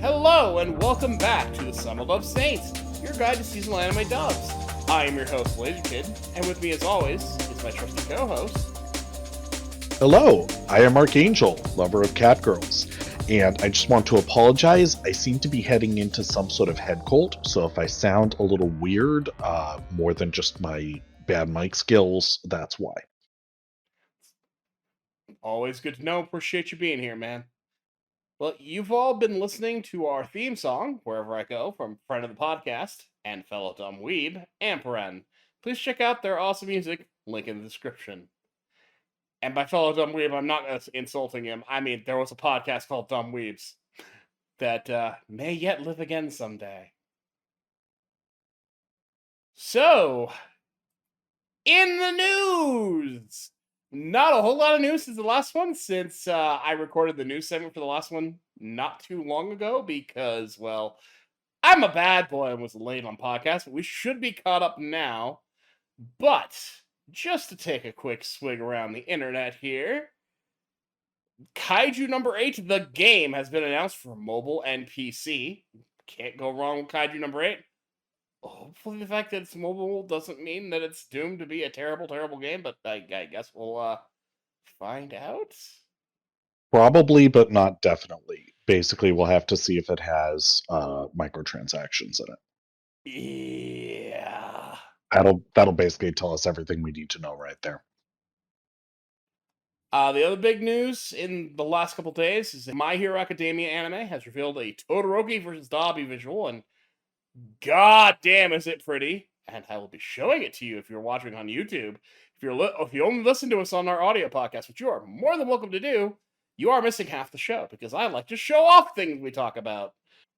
Hello and welcome back to the Simuldub Saints, your guide to seasonal anime dubs. I am your host, Lazy Kid, and with me as always is my trusty co-host. Hello, I am Archangel, lover of cat girls, and I just want to apologize. I seem to be heading into some sort of head cold, so if I sound a little weird, more than just my bad mic skills, that's why. Always good to know. Appreciate you being here, man. Well, you've all been listening to our theme song, Wherever I Go, from friend of the podcast and fellow dumb weeb, Ampren. Please check out their awesome music, link in the description. And by fellow dumb weeb, I'm not insulting him. I mean, there was a podcast called Dumb Weebs that may yet live again someday. So, in the news! Not a whole lot of news since the last one, since I recorded the news segment for the last one not too long ago because, well, I'm a bad boy and was late on podcast, but we should be caught up now. But, just to take a quick swig around the internet here, Kaiju number 8, the game, has been announced for mobile and PC. Can't go wrong with Kaiju number 8. Hopefully the fact that it's mobile doesn't mean that it's doomed to be a terrible, terrible game, but I guess we'll find out. Probably, but not definitely. Basically, we'll have to see if it has microtransactions in it. Yeah. That'll basically tell us everything we need to know right there. The other big news in the last couple days is that My Hero Academia anime has revealed a Todoroki versus Dabi visual, and god damn is it pretty. And I will be showing it to you if you're watching on YouTube. If you only listen to us on our audio podcast, which you are more than welcome to do, you are missing half the show because I like to show off things we talk about.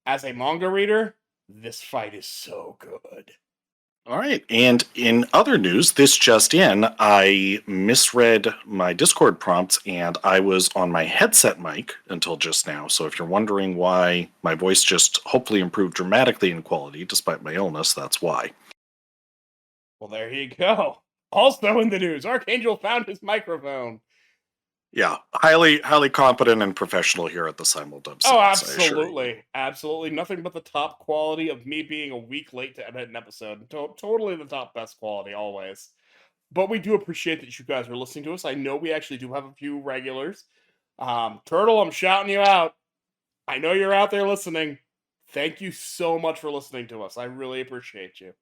As a manga reader, this fight is so good. All right, and in other news, this just in, I misread my Discord prompts and I was on my headset mic until just now. So if you're wondering why my voice just hopefully improved dramatically in quality despite my illness, that's why. Well, there you go. Also in the news, Archangel found his microphone. Yeah, highly competent and professional here at the Simuldub Saints. Oh, absolutely. Absolutely. Nothing but the top quality of me being a week late to edit an episode. Totally the top best quality, always. But we do appreciate that you guys are listening to us. I know we actually do have a few regulars. Turtle, I'm shouting you out. I know you're out there listening. Thank you so much for listening to us. I really appreciate you.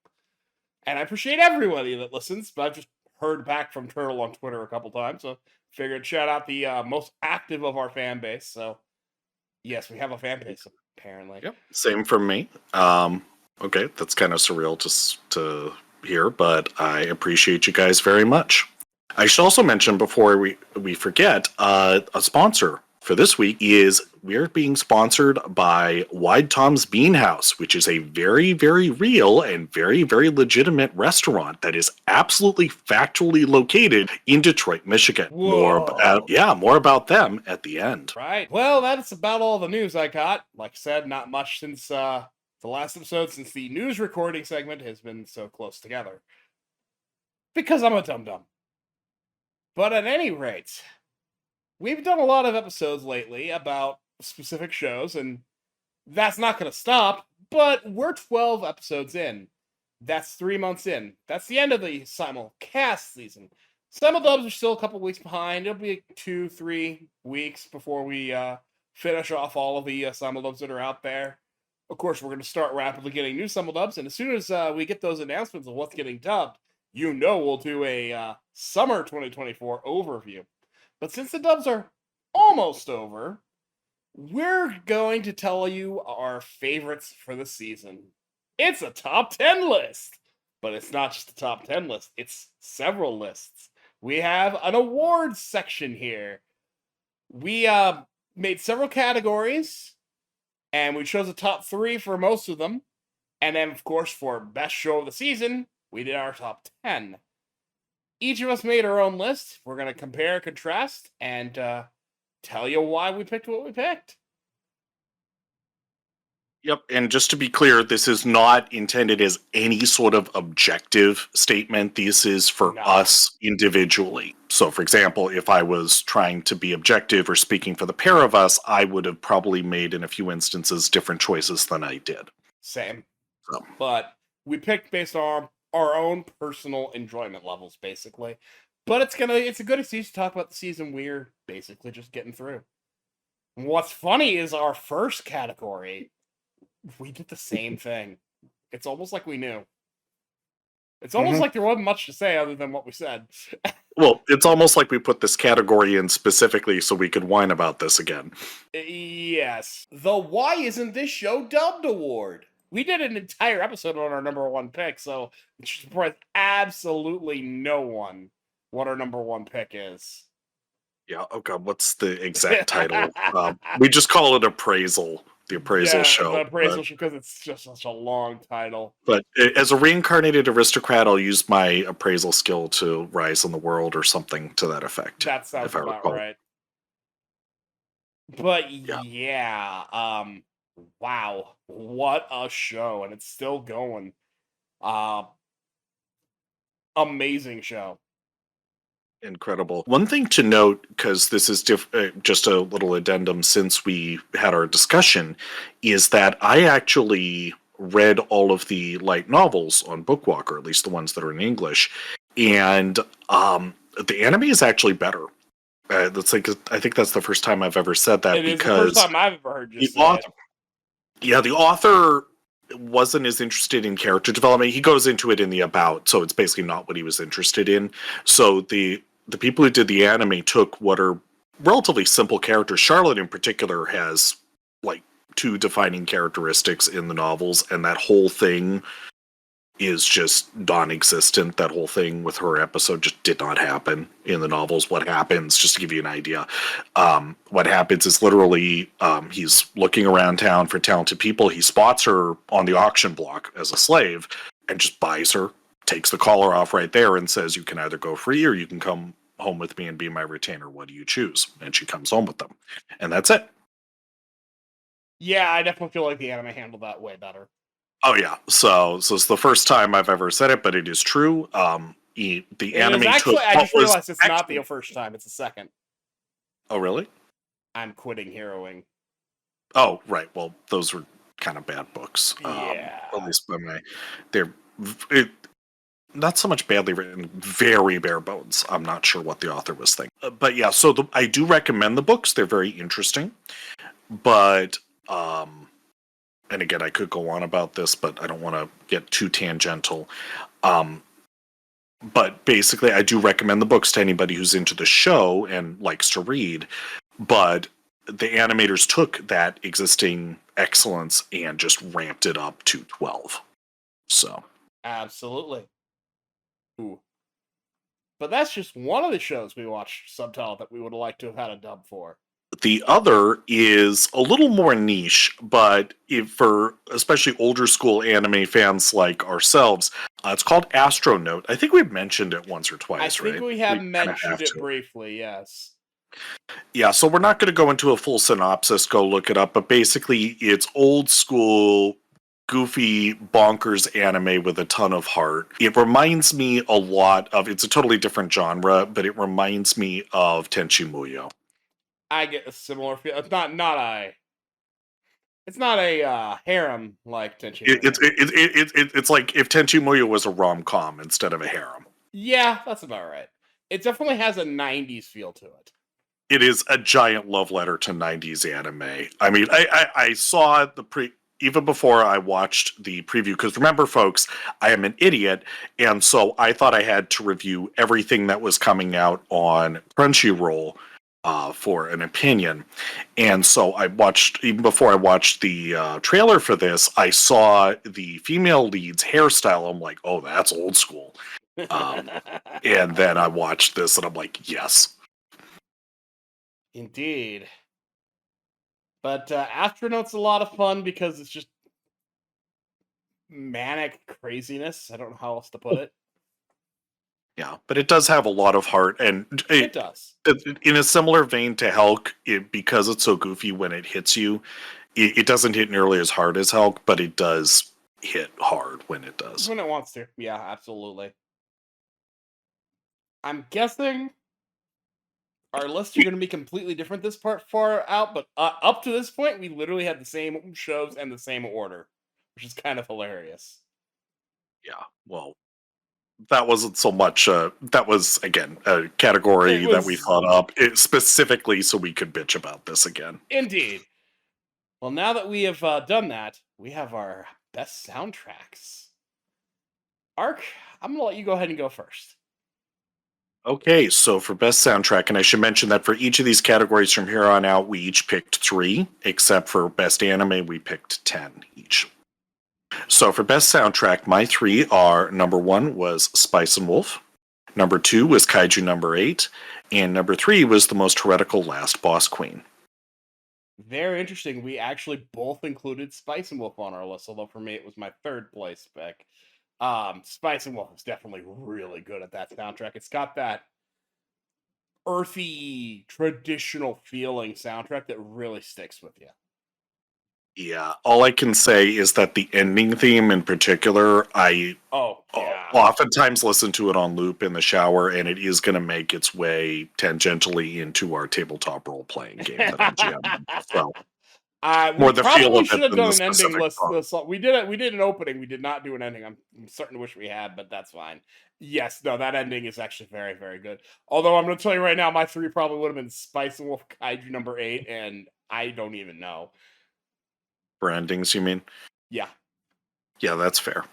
And I appreciate everybody that listens, but I've just heard back from Turtle on Twitter a couple times, so figured shout out the most active of our fan base. So yes, we have a fan base apparently. Yep, same for me. Okay, that's kind of surreal to hear, but I appreciate you guys very much. I should also mention before we forget, a sponsor for this week is we're being sponsored by Wide Tom's Bean House, which is a very, very real and very, very legitimate restaurant that is absolutely factually located in Detroit, Michigan. Whoa. More about them at the end. Right. Well, that's about all the news I got. Like I said, not much since the last episode, since the news recording segment has been so close together. Because I'm a dum-dum. But at any rate, we've done a lot of episodes lately about specific shows, and that's not going to stop, but we're 12 episodes in. That's 3 months in. That's the end of the simulcast season. Simuldubs are still a couple weeks behind. It'll be 2-3 weeks before we finish off all of the Simuldubs that are out there. Of course, we're going to start rapidly getting new Simuldubs, and as soon as we get those announcements of what's getting dubbed, you know we'll do a summer 2024 overview. But since the dubs are almost over, we're going to tell you our favorites for the season. It's a top 10 list, but it's not just a top 10 list, it's several lists. We have an awards section here. We made several categories, and we chose the top 3 for most of them. And then, of course, for best show of the season, we did our top 10. Each of us made our own list. We're going to compare, contrast, and tell you why we picked what we picked. Yep, and just to be clear, this is not intended as any sort of objective statement. This is for us individually. So, for example, if I was trying to be objective or speaking for the pair of us, I would have probably made, in a few instances, different choices than I did. Same. So. But we picked based on our own personal enjoyment levels, basically. But it's a good excuse to talk about the season we're basically just getting through. What's funny is our first category, we did the same thing. It's almost like we knew. It's almost like there wasn't much to say other than what we said. Well, it's almost like we put this category in specifically so we could whine about this again. Yes. The Why Isn't This Show Dubbed Award. We did an entire episode on our number one pick, so it should surprise absolutely no one what our number one pick is. Yeah, oh god, what's the exact title? We just call it Appraisal. The Appraisal Show. The Appraisal Show, because it's just such a long title. But as a reincarnated aristocrat, I'll use my appraisal skill to rise in the world or something to that effect. That sounds about right. But yeah, wow, what a show, and it's still going. Amazing show. Incredible. One thing to note, because this is just a little addendum since we had our discussion, is that I actually read all of the light novels on Bookwalker, at least the ones that are in English, and the anime is actually better. That's like, I think that's the first time I've ever said that. It is the first time I've ever heard you say it. Yeah, the author wasn't as interested in character development. He goes into it in the about, so it's basically not what he was interested in. So the people who did the anime took what are relatively simple characters. Charlotte in particular has like 2 defining characteristics in the novels, and that whole thing is just non-existent. That whole thing with her episode just did not happen in the novels. What happens, just to give you an idea, what happens is literally he's looking around town for talented people. He spots her on the auction block as a slave and just buys her, takes the collar off right there and says, you can either go free or you can come home with me and be my retainer. What do you choose? And she comes home with them. And that's it. Yeah, I definitely feel like the anime handled that way better. Oh yeah, so it's the first time I've ever said it, but it is true. The anime actually, I just realized it's not the first time; it's the second. Oh really? I'm quitting heroing. Oh right, well those were kind of bad books. Yeah, at least by they're not so much badly written, very bare bones. I'm not sure what the author was thinking, but yeah. So I do recommend the books; they're very interesting, but and again, I could go on about this, but I don't want to get too tangential. But basically, I do recommend the books to anybody who's into the show and likes to read. But the animators took that existing excellence and just ramped it up to 12. So. Absolutely. Ooh. But that's just one of the shows we watched subtitled that we would have liked to have had a dub for. The other is a little more niche, but for especially older school anime fans like ourselves, it's called Astro Note. I think we've mentioned it once or twice, right? I think we have mentioned it briefly, yes. Yeah, so we're not going to go into a full synopsis, go look it up, but basically it's old school, goofy, bonkers anime with a ton of heart. It reminds me a lot of, it's a totally different genre, but it reminds me of Tenchi Muyo. I get a similar feel. It's not a harem like Tenchi Muyo. It's like if Tenchi Muyo was a rom-com instead of a harem. Yeah, that's about right. It definitely has a 90s feel to it. It is a giant love letter to 90s anime. I mean, I saw even before I watched the preview, because remember, folks, I am an idiot, and so I thought I had to review everything that was coming out on Crunchyroll for an opinion. And so I watched, even before I watched the trailer for this, I saw the female lead's hairstyle. I'm like, oh, that's old school. And then I watched this and I'm like, yes. Indeed. But Astro Note's a lot of fun because it's just manic craziness. I don't know how else to put it. Yeah, but it does have a lot of heart, and it does. In a similar vein to Helck, because it's so goofy when it hits you, it doesn't hit nearly as hard as Helck, but it does hit hard when it does. When it wants to. Yeah, absolutely. I'm guessing Our lists are going to be completely different this part far out, but up to this point, we literally had the same shows and the same order, which is kind of hilarious. Yeah, well, that wasn't so much. That was again a category that we thought up specifically so we could bitch about this again. Indeed. Well, now that we have done that, we have our best soundtracks. Ark, I'm gonna let you go ahead and go first. Okay, so for best soundtrack, and I should mention that for each of these categories from here on out, we each picked 3, except for best anime, we picked 10 each. So for best soundtrack, my 3 are number 1 was Spice and Wolf, number 2 was Kaiju number 8, and number 3 was the most heretical Last Boss Queen. Very interesting. We actually both included Spice and Wolf on our list, although for me it was my third place pick. Spice and Wolf is definitely really good at that soundtrack. It's got that earthy, traditional feeling soundtrack that really sticks with you. Yeah, all I can say is that the ending theme in particular, I oftentimes listen to it on loop in the shower, and it is going to make its way tangentially into our tabletop role-playing game that I'm GMing. So, more the feel of should have done an ending list. We did an opening. We did not do an ending. I'm starting to wish we had, but that's fine. Yes, no, that ending is actually very, very good. Although I'm going to tell you right now, my 3 probably would have been Spice and Wolf, Kaiju number 8, and I don't even know. For endings, you mean? Yeah. Yeah, that's fair.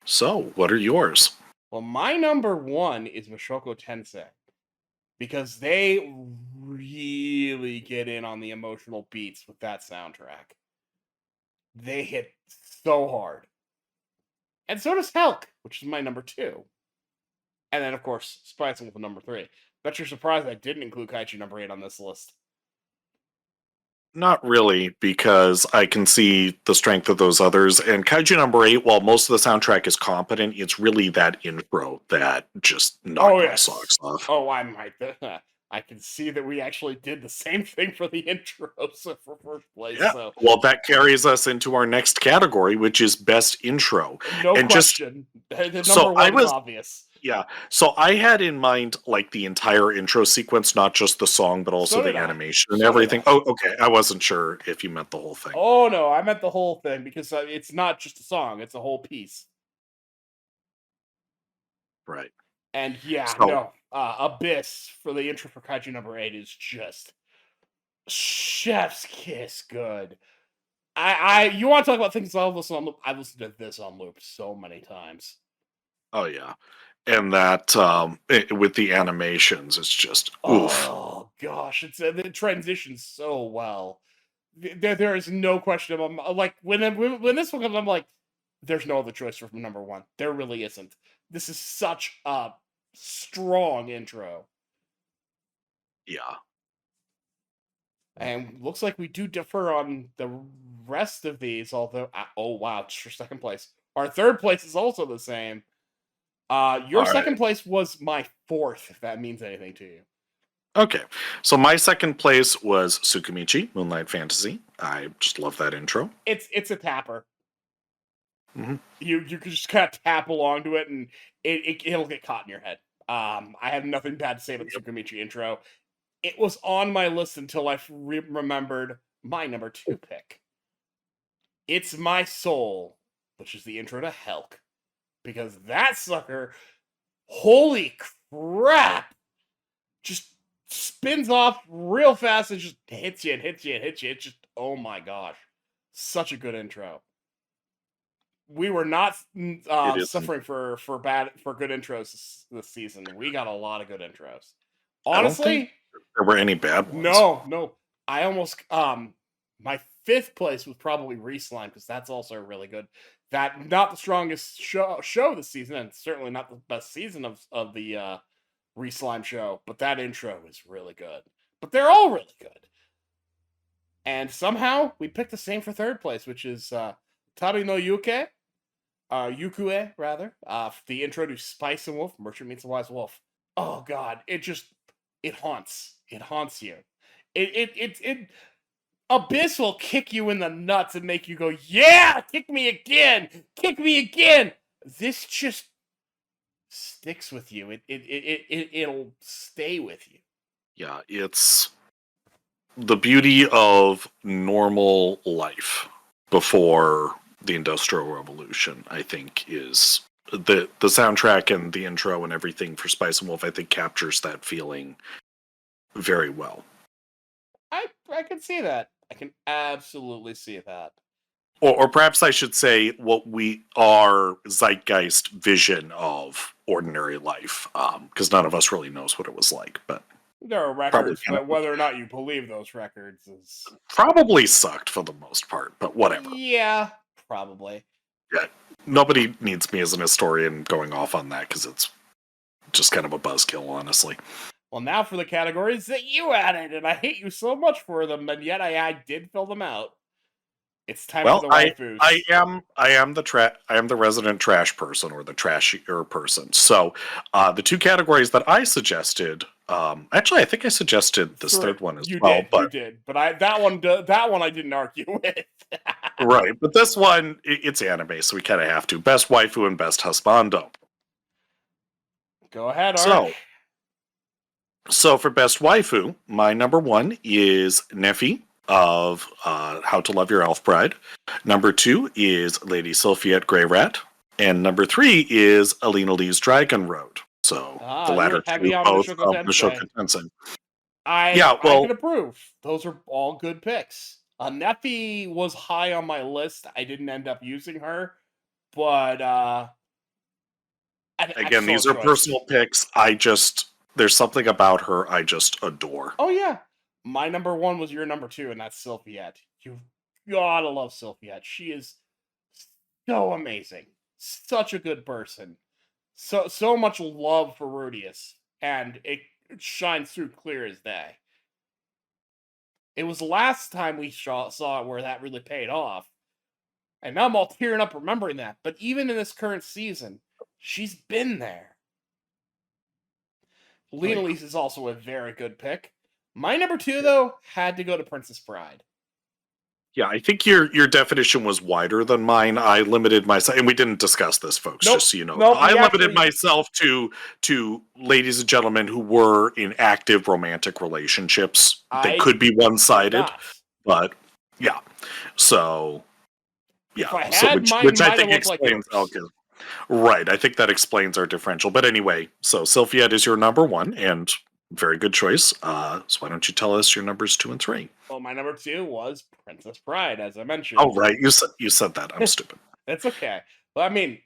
So, what are yours? Well, my number 1 is Mushoku Tensei. Because they really get in on the emotional beats with that soundtrack. They hit so hard. And so does Helck, which is my number 2. And then, of course, Spice and Wolf number 3. Bet you're surprised I didn't include Kaiju number 8 on this list. Not really, because I can see the strength of those others. And Kaiju number 8, while most of the soundtrack is competent, it's really that intro that just knocked my socks off. Oh, I'm right there. I can see that we actually did the same thing for the intro for first place. Yeah. So. Well, that carries us into our next category, which is best intro. No and question. The number 1 is obvious. Yeah. So I had in mind like the entire intro sequence, not just the song, but also the animation and everything. Oh, okay. I wasn't sure if you meant the whole thing. Oh, no. I meant the whole thing because it's not just a song. It's a whole piece. Right. And yeah, Abyss for the intro for Kaiju number 8 is just chef's kiss good. You want to talk about things I've listened on loop? I've listened to this on loop so many times. Oh yeah. And that with the animations, it's just oof. Oh gosh, it transitions so well. There is no question. I'm like when this one comes, I'm like, there's no other choice for number 1. There really isn't. This is such a strong intro. Yeah. And looks like we do differ on the rest of these, although oh wow, just for second place. Our third place is also the same. Your second place was my 4th, if that means anything to you. Okay. So my second place was Tsukimichi, Moonlight Fantasy. I just love that intro. It's a tapper. Mm-hmm. You can just kind of tap along to it, and it'll get caught in your head. I have nothing bad to say about the Tsukimichi intro. It was on my list until I remembered my number 2 pick. It's My Soul, which is the intro to Helck. Because that sucker, holy crap, just spins off real fast and just hits you and hits you and hits you. It's just, oh my gosh, such a good intro. We were not suffering for good intros this season. We got a lot of good intros. Honestly, there were any bad ones. No. I almost my 5th place was probably Reslime because that's also really good. That not the strongest show this season, and certainly not the best season of the Reslime show, but that intro is really good. But they're all really good. And somehow we picked the same for 3rd place, which is Tabi no Yukue, rather. The intro to Spice and Wolf, Merchant Meets a Wise Wolf. Oh god, it haunts. It haunts you. It Abyss will kick you in the nuts and make you go, yeah, kick me again. This just sticks with you. It'll stay with you. Yeah, it's the beauty of normal life before the Industrial Revolution, I think, is the soundtrack and the intro and everything for Spice and Wolf, I think, captures that feeling very well. I can see that. I can absolutely see that. Or perhaps I should say what our zeitgeist vision of ordinary life, because none of us really knows what it was like, but There are records, but whether or not you believe those records is probably sucked for the most part, but whatever. Yeah, probably. Yeah, nobody needs me as an historian going off on that because it's just kind of a buzzkill, honestly. Well, now for the categories that you added, and I hate you so much for them, and yet I did fill them out. It's time for the waifus. I am the resident trash person, or the trashier person. So the two categories that I suggested, actually I think I suggested this third one as well. You did, but that one I didn't argue with. Right, but this one, it's anime, so we kind of have to. Best waifu and best husbando. Go ahead, Ark. So for best waifu, my number one is Neffy of How to Love Your Elf Bride. Number two is Lady Sylphiette Grey Rat. And number three is Alina Lee's Dragon Road. So the latter two, both of Mushoku Tensei. I can approve. Those are all good picks. Neffy was high on my list. I didn't end up using her, but again, these are personal picks. There's something about her I just adore. Oh yeah, my number one was your number two, and that's Sylphiette. You gotta love Sylphiette. She is so amazing, such a good person, so much love for Rudius, and it shines through clear as day. It was the last time we saw it where that really paid off. And now I'm all tearing up remembering that. But even in this current season, she's been there. Lena Lease is also a very good pick. My number two, though, had to go to Princess Bride. Yeah, I think your definition was wider than mine. I limited myself, and we didn't discuss this, folks, just so you know. I limited myself to ladies and gentlemen who were in active romantic relationships. They could be one-sided, but yeah. So, yeah. Which I think explains. Right, I think that explains our differential. But anyway, so Sylphiette is your number one, and very good choice. So why don't you tell us your numbers 2 and 3? Well, my number two was Princess Bride, as I mentioned. Oh, right. You said that. I'm stupid. It's okay. But I mean,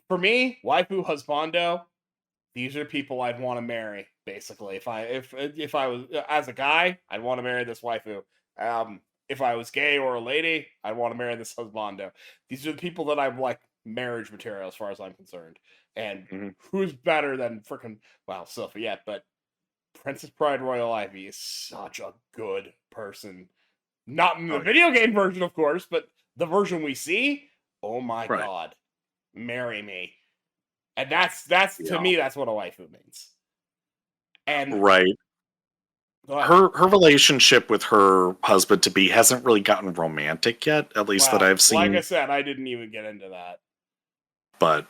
for me, waifu husbando, these are people I'd want to marry. Basically, if I was as a guy, I'd want to marry this waifu. If I was gay or a lady, I'd want to marry this husbando. These are the people that I'm like marriage material as far as I'm concerned. And who's better than freaking Sylphiette? But Princess Bride Royal Ivy is such a good person. Not in the video game version, of course, but the version we see. Oh my god, marry me! And that's to me, that's what a waifu means. And her relationship with her husband to be hasn't really gotten romantic yet, at least that I've seen. Like I said, I didn't even get into that. But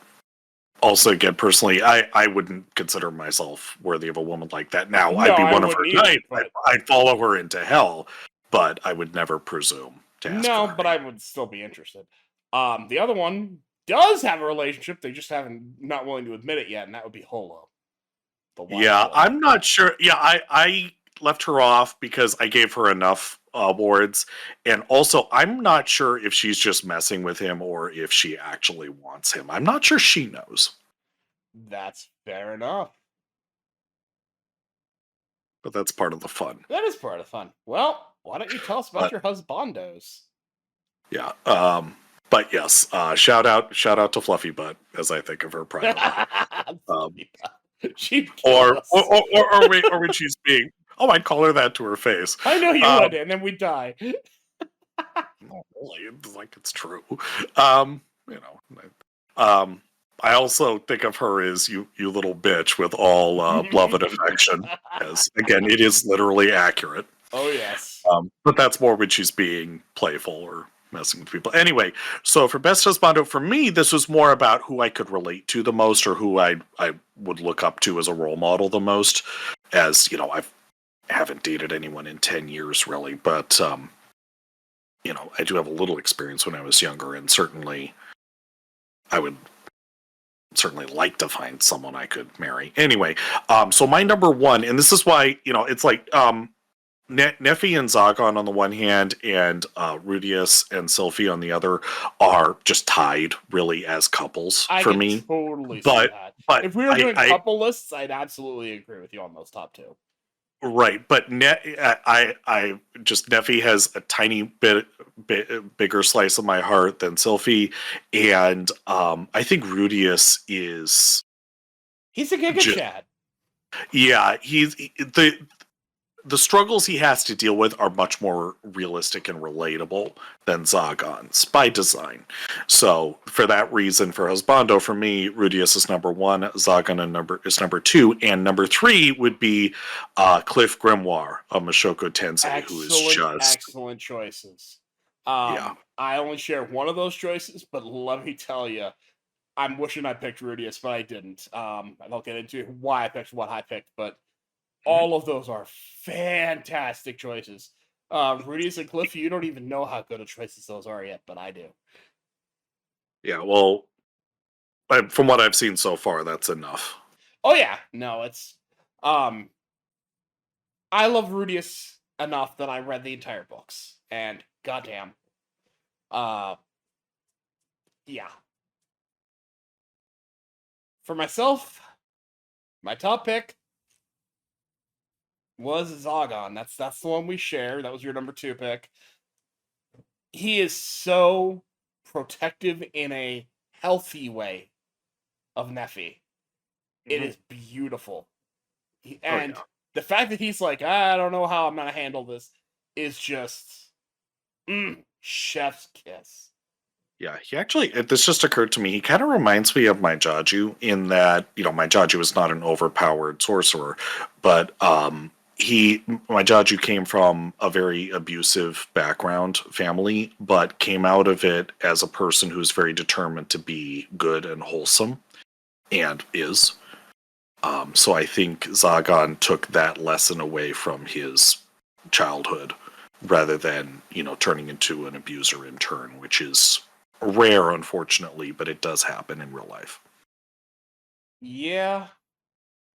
also, again, personally, I wouldn't consider myself worthy of a woman like that. Now, I'd be one of her knights. I'd follow her into hell, but I would never presume to ask her. No, but I would still be interested. The other one does have a relationship. They just not willing to admit it yet, and that would be Holo. I'm not sure. Yeah, I left her off because I gave her enough awards, and also I'm not sure if she's just messing with him or if she actually wants him. I'm not sure she knows. That's fair enough. But that's part of the fun. That is part of the fun. Well, why don't you tell us about your husbandos? Yeah. But yes, shout out to Fluffy Butt, as I think of her privately. Or when she's being. Oh, I'd call her that to her face. I know you would, and then we'd die. Not really. It's like it's true. I also think of her as you little bitch with all love and affection. As again, it is literally accurate. Oh yes. But that's more when she's being playful or messing with people. Anyway, so for best husbando, for me, this was more about who I could relate to the most, or who I would look up to as a role model the most. As you know, I haven't dated anyone in 10 years really, but you know, I do have a little experience when I was younger, and certainly I would certainly like to find someone I could marry. Anyway, so my number one, and this is why, you know, it's like Neffy and Zagon on the one hand, and Rudius and Sylphie on the other are just tied really as couples for me. Totally see But that. but If we were doing couple lists, I'd absolutely agree with you on those top two. Right, but I just Neffy has a tiny bit bigger slice of my heart than Sylphie, and I think Rudius is he's a Giga Chad. Yeah, he's the struggles he has to deal with are much more realistic and relatable than Zagon's by design. So for that reason, for husbando, for me, Rudius is number one, Zagon is number two, and number three would be Cliff Grimoire of Mushoku Tensei, who is just excellent choices. Yeah. I only share one of those choices, but let me tell you, I'm wishing I picked Rudius, but I didn't. I'll get into why I picked what I picked, but all of those are fantastic choices. Rudius and Cliff, you don't even know how good of choices those are yet, but I do. Yeah, well, from what I've seen so far, that's enough. Oh yeah, no, it's I love Rudius enough that I read the entire books, and goddamn, yeah. For myself, my top pick was Zagon. That's the one we share. That was your number two pick. He is so protective in a healthy way of Neffy. It is beautiful. And the fact that he's like, I don't know how I'm gonna handle this, is just chef's kiss. Yeah, he actually, this just occurred to me, he kind of reminds me of my Jaju in that, you know, my Jaju is not an overpowered sorcerer, but my Jaju came from a very abusive background family, but came out of it as a person who's very determined to be good and wholesome, and is. So I think Zagon took that lesson away from his childhood, rather than, you know, turning into an abuser in turn, which is rare, unfortunately, but it does happen in real life. Yeah.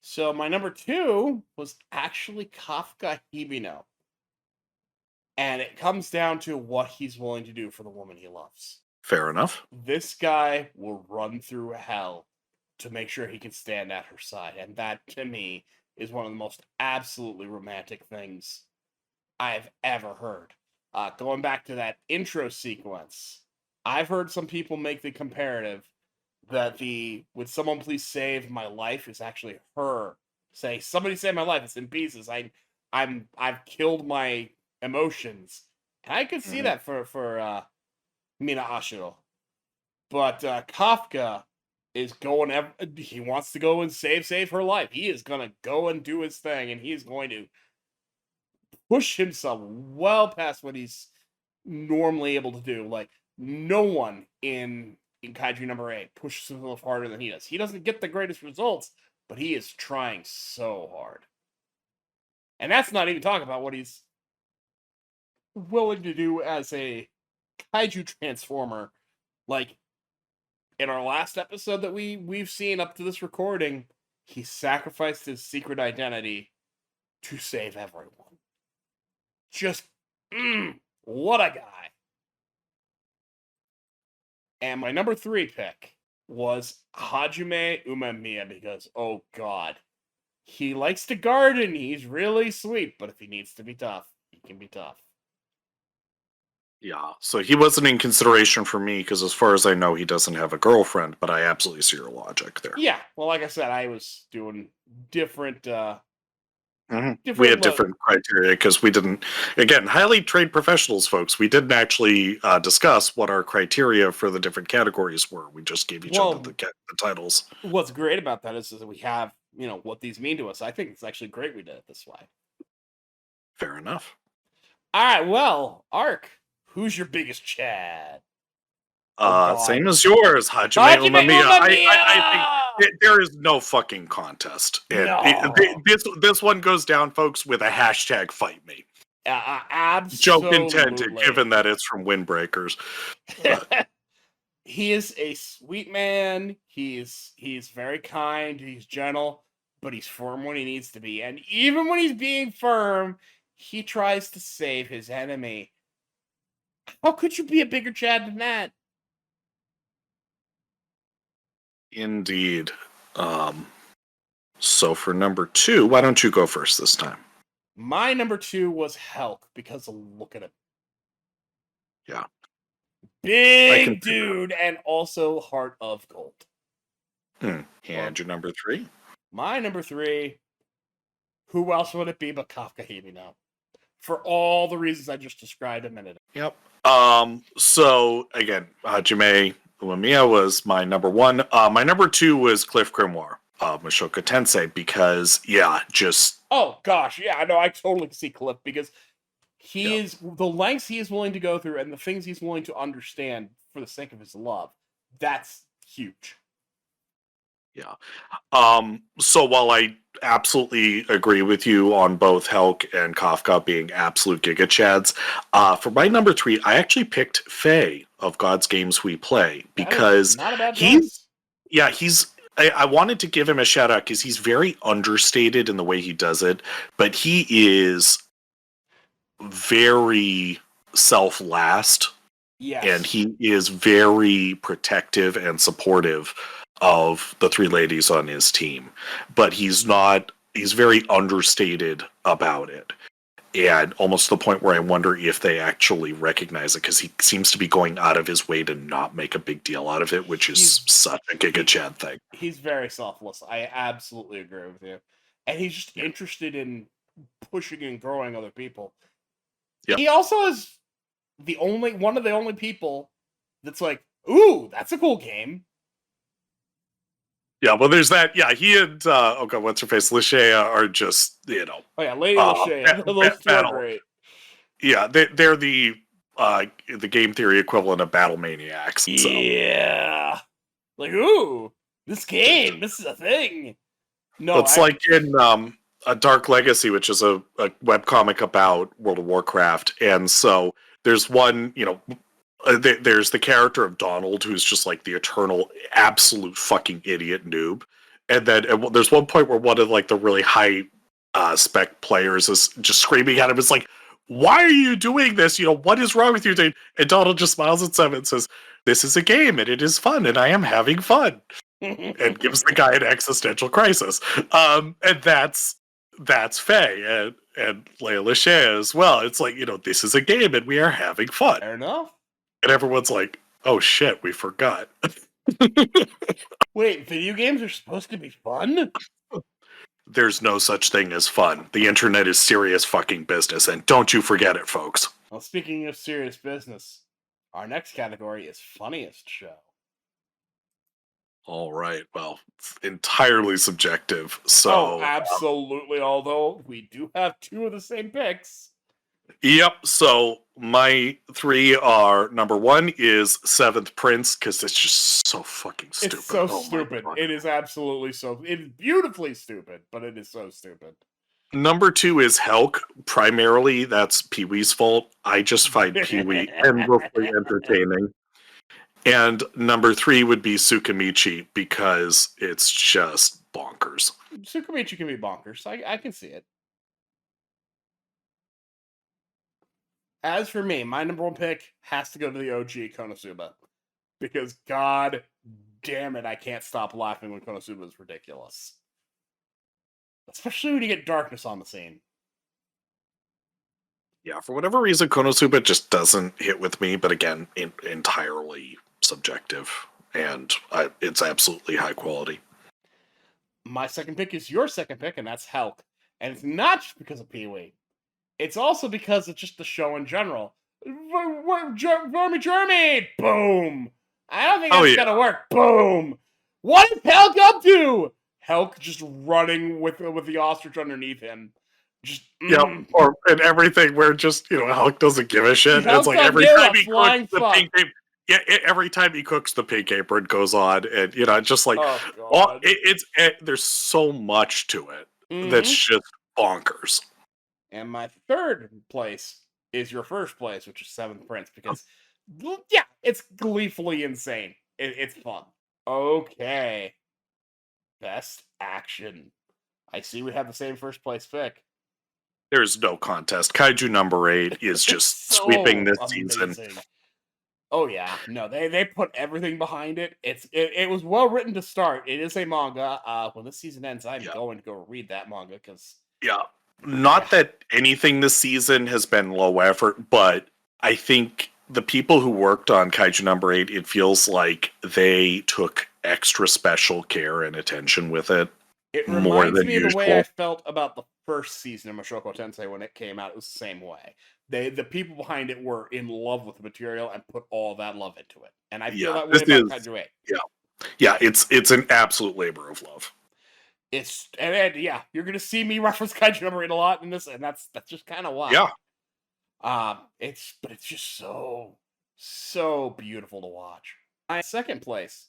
So my number two was actually Kafka Hibino. And it comes down to what he's willing to do for the woman he loves. Fair enough. This guy will run through hell to make sure he can stand at her side. And that, to me, is one of the most absolutely romantic things I've ever heard. Going back to that intro sequence, I've heard some people make the comparative that the "would someone please save my life" is actually her say, "Somebody save my life, it's in pieces. I've killed my emotions." And I could see that for Mina Ashiro. But Kafka is going, he wants to go and save her life. He is going to go and do his thing, and he's going to push himself well past what he's normally able to do. Like, no one in Kaiju number 8 pushes himself harder than he does. He doesn't get the greatest results, but he is trying so hard. And that's not even talking about what he's willing to do as a Kaiju transformer. Like, in our last episode that we've seen up to this recording, he sacrificed his secret identity to save everyone. Just, what a guy. And my number 3 pick was Hajime Umemiya, because, oh god, he likes to garden, he's really sweet, but if he needs to be tough, he can be tough. Yeah, so he wasn't in consideration for me, because as far as I know, he doesn't have a girlfriend, but I absolutely see your logic there. Yeah, well, like I said, I was doing different we had different criteria, because we didn't, again, highly trained professionals, folks, we didn't actually discuss what our criteria for the different categories were. We just gave each other the titles. What's great about that is that we have, you know, what these mean to us. I think it's actually great we did it this way. Fair enough. All right, well, Ark, Who's your biggest Chad? God. Same as yours, Hajime Hajime Umemiya. Umemiya! I think there is no fucking contest. And No. this one goes down, folks, with a hashtag fight me. Absolutely. Joke intended, given that it's from Windbreakers. He is a sweet man. He's very kind. He's gentle, but he's firm when he needs to be. And even when he's being firm, he tries to save his enemy. How could you be a bigger Chad than that? Indeed. So for number 2, why don't you go first this time? My number 2 was Helck because look at him. Yeah. Big dude and also heart of gold. And your number 3? My number 3, who else would it be but Kafka No? For all the reasons I just described a minute ago. Yep. So again, Hajime Umemiya was my number 1. My number 2 was Cliff Grimoire, Mushoku Tensei, because oh gosh, yeah, no, I totally see Cliff because he is the lengths he is willing to go through and the things he's willing to understand for the sake of his love. That's huge. Yeah. So while I absolutely agree with you on both Helck and Kafka being absolute Giga Chads, for my number 3, I actually picked Faye of God's Games We Play because not a bad choice. I wanted to give him a shout out because he's very understated in the way he does it, but he is very self-last. Yes. And he is very protective and supportive of the 3 ladies on his team. But he's very understated about it. And almost to the point where I wonder if they actually recognize it, because he seems to be going out of his way to not make a big deal out of it, which is such a Giga Chad thing. He's very selfless. I absolutely agree with you. And he's just interested in pushing and growing other people. Yep. He also is one of the only people that's like, ooh, that's a cool game. Yeah, well, there's that. Yeah, he and what's her face, Lashea are just Oh yeah, Lady Lashea. Those two are great. Yeah, they're the game theory equivalent of Battle Maniacs. So. Yeah, like ooh, this game, this is a thing. No, it's like in a Dark Legacy, which is a webcomic about World of Warcraft, and so there's one, there's the character of Donald, who's just like the eternal, absolute fucking idiot noob. And then there's one point where one of like the really high spec players is just screaming at him. It's like, why are you doing this? What is wrong with you? And Donald just smiles at him and says, this is a game and it is fun and I am having fun. And gives the guy an existential crisis. And that's Faye and Layla Shea as well. It's like, this is a game and we are having fun. Fair enough. And everyone's like, oh shit, we forgot. Wait, video games are supposed to be fun? There's no such thing as fun. The internet is serious fucking business, and don't you forget it, folks. Well, speaking of serious business, our next category is Funniest Show. All right, well, it's entirely subjective, so... Oh, absolutely, although we do have 2 of the same picks. Yep, so my 3 are, number 1 is Seventh Prince, because it's just so fucking stupid. It's so stupid. It is absolutely so... It is beautifully stupid, but it is so stupid. Number 2 is Helck. Primarily, that's Pee-wee's fault. I just find Pee-wee endlessly entertaining. And number 3 would be Tsukimichi, because it's just bonkers. Tsukimichi can be bonkers. I can see it. As for me, my number 1 pick has to go to the OG Konosuba. Because god damn it, I can't stop laughing when Konosuba is ridiculous. Especially when you get darkness on the scene. Yeah, for whatever reason, Konosuba just doesn't hit with me, but again, entirely subjective. And it's absolutely high quality. My second pick is your second pick, and that's Helck. And it's not just because of Pee-wee. It's also because it's just the show in general. Jeremy! Boom! I don't think that's gonna work. Boom! What is Helck up to? Helck just running with the ostrich underneath him. Just Yep, or and everything where just Hulk doesn't give a shit. Hulk It's like don't every give time a he flying cooks the fuck. pink apron, every time he cooks the pink apron goes on, and just like Oh god. there's so much to it that's Mhm. just bonkers. And my third place is your first place, which is Seventh Prince, because yeah, it's gleefully insane. It's fun. Okay, best action. I see we have the same first place pick. There's no contest. Kaiju number 8 is It's just so sweeping this season. amazing. Oh yeah, no, they put everything behind it. It was well written to start. It is a manga. When this season ends, I'm Yeah. going to go read that manga because Yeah. Not that anything this season has been low effort, but I think the people who worked on Kaiju number 8, it feels like they took extra special care and attention with it. it More reminds than me of the way I usual. felt about the first season of Mushoku Tensei when it came out. It was the same way. The people behind it were in love with the material and put all that love into it. And I feel Yeah, that way this about is Kaiju 8. yeah, it's an absolute labor of love. Yeah, you're gonna see me reference Kaiju number 8 a lot in this, and that's just kind of why. Yeah. It's just so beautiful to watch. My second place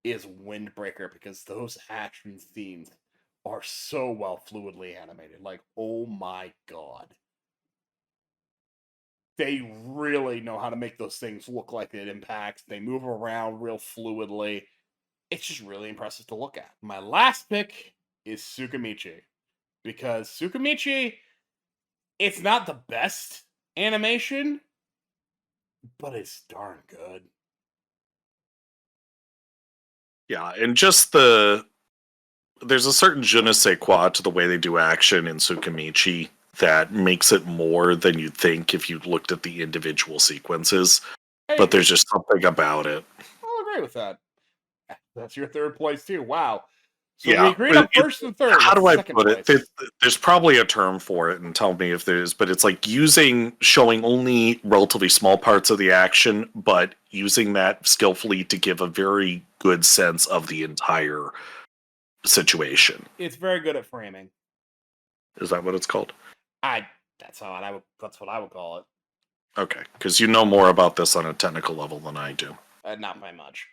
is Windbreaker because those action scenes are so well fluidly animated. Like, oh my god. They really know how to make those things look like it impacts. They move around real fluidly. It's just really impressive to look at. My last pick is Tsukimichi because Tsukimichi, it's not the best animation, but it's darn good. Yeah, and just there's a certain je ne sais quoi to the way they do action in Tsukimichi that makes it more than you'd think if you looked at the individual sequences. But there's just something about it. I'll agree with that. That's your third place too. Wow. So Yeah, we agreed on first and third. How What's do I second put it? place? There's probably a term for it, and tell me if there is. But it's like showing only relatively small parts of the action, but using that skillfully to give a very good sense of the entire situation. It's very good at framing. Is that what it's called? That's what I would call it. Okay, because you know more about this on a technical level than I do. Not by much.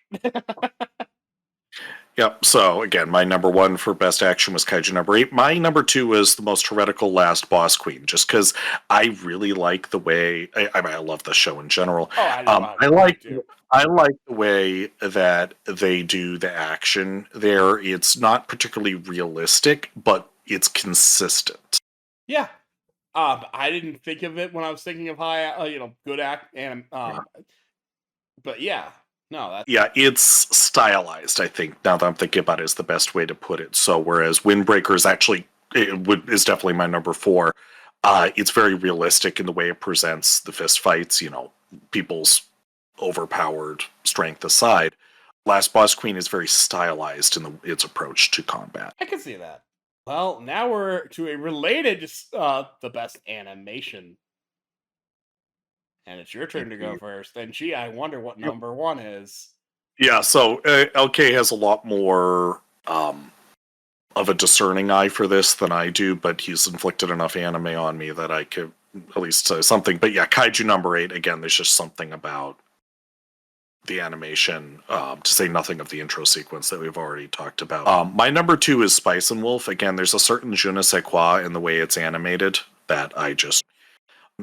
Yep. So again, my number 1 for best action was Kaiju number 8. My number 2 was the most heretical last boss queen, just because I really like the way I love the show in general. Oh, I like the way that they do the action there. It's not particularly realistic, but it's consistent. Yeah. I didn't think of it when I was thinking of good act and but yeah. No, that's Yeah, it's stylized, I think, now that I'm thinking about it, is the best way to put it. So whereas Windbreaker is definitely my number 4, it's very realistic in the way it presents the fist fights, people's overpowered strength aside. Last Boss Queen is very stylized in its approach to combat. I can see that. Well, now we're to a related the best animation. And it's your turn to go first. And gee, I wonder what number 1 is. Yeah, so LK has a lot more of a discerning eye for this than I do, but he's inflicted enough anime on me that I could at least say something. But yeah, Kaiju number 8, again, there's just something about the animation, to say nothing of the intro sequence that we've already talked about. My number 2 is Spice and Wolf. Again, there's a certain je ne sais quoi in the way it's animated that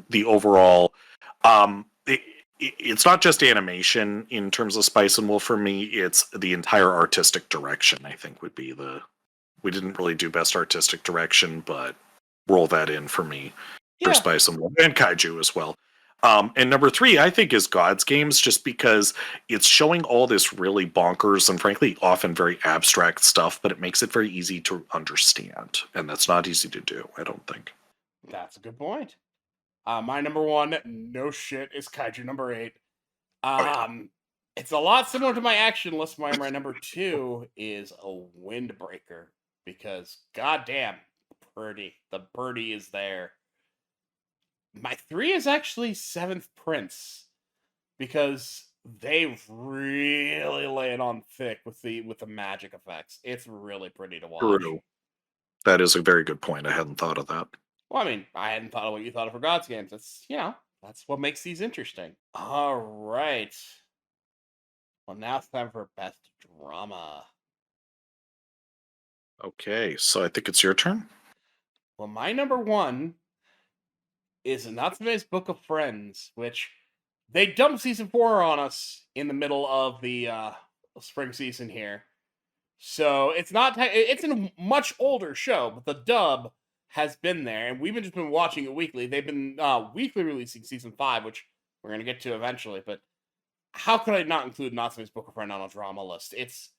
the overall... it's not just animation in terms of Spice and Wolf for me, it's the entire artistic direction, I think, would be we didn't really do best artistic direction, but roll that in for me for Spice and Wolf, and Kaiju as well. And number 3, I think, is God's Games, just because it's showing all this really bonkers and frankly often very abstract stuff, but it makes it very easy to understand, and that's not easy to do, I don't think. That's a good point. My number 1, no shit, is Kaiju number 8. It's a lot similar to my action list. My number 2 is a Windbreaker because goddamn, the birdie is there. My 3 is actually Seventh Prince because they really lay it on thick with the magic effects. It's really pretty to watch. True. That is a very good point. I hadn't thought of that. Well, I mean, I hadn't thought of what you thought of for God's Games. That's, that's what makes these interesting. All right. Well, now it's time for best drama. Okay, so I think it's your turn. Well, my number one is Natsume's Book of Friends, which they dumped season 4 on us in the middle of the spring season here. So it's not it's a much older show, but the dub has been there, and we've just been watching it weekly. They've been weekly releasing season 5, which we're gonna get to eventually. But how could I not include Natsume's Book of Friends on a drama list? It's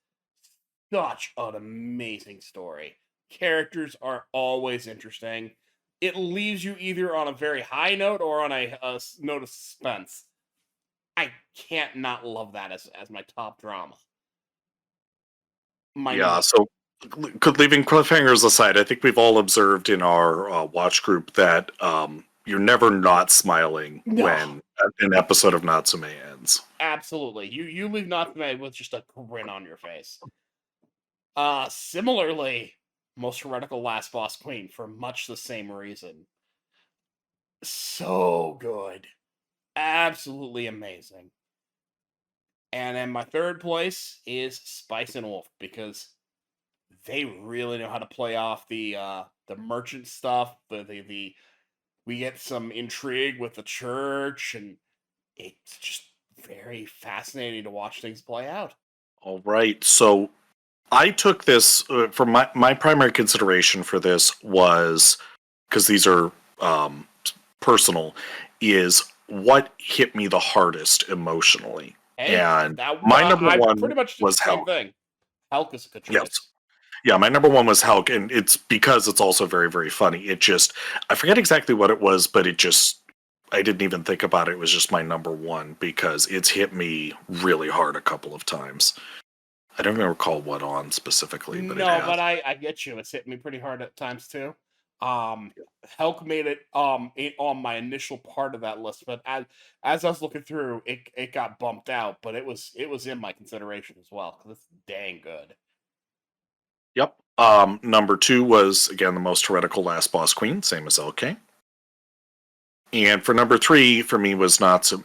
such an amazing story. Characters are always interesting. It leaves you either on a very high note or on a note of suspense. I can't not love that as my top drama. Yeah, so leaving cliffhangers aside, I think we've all observed in our watch group that you're never not smiling when an episode of Natsume ends. Absolutely. You leave Natsume with just a grin on your face. Similarly, Most Heretical Last Boss Queen for much the same reason. So good. Absolutely amazing. And then my third place is Spice and Wolf, because they really know how to play off the merchant stuff. The we get some intrigue with the church, and it's just very fascinating to watch things play out. All right, so I took this for my primary consideration for this was, because these are personal, is what hit me the hardest emotionally. Hey, and my number one pretty much did was the same Helck. thing. Helck is a good choice. Yes. Yeah, my number one was Helck, and it's because it's also very, very funny. It just, I forget exactly what it was, but it just, I didn't even think about it. It was just my number one because it's hit me really hard a couple of times. I don't even recall what on specifically, but no, it has. but I get you. It's hit me pretty hard at times too. Helck made it on my initial part of that list, but as I was looking through, it got bumped out, but it was in my consideration as well because it's dang good. Yep. Number two was again the Most Heretical Last Boss Queen, same as LK. And for number three, for me, was Natsume.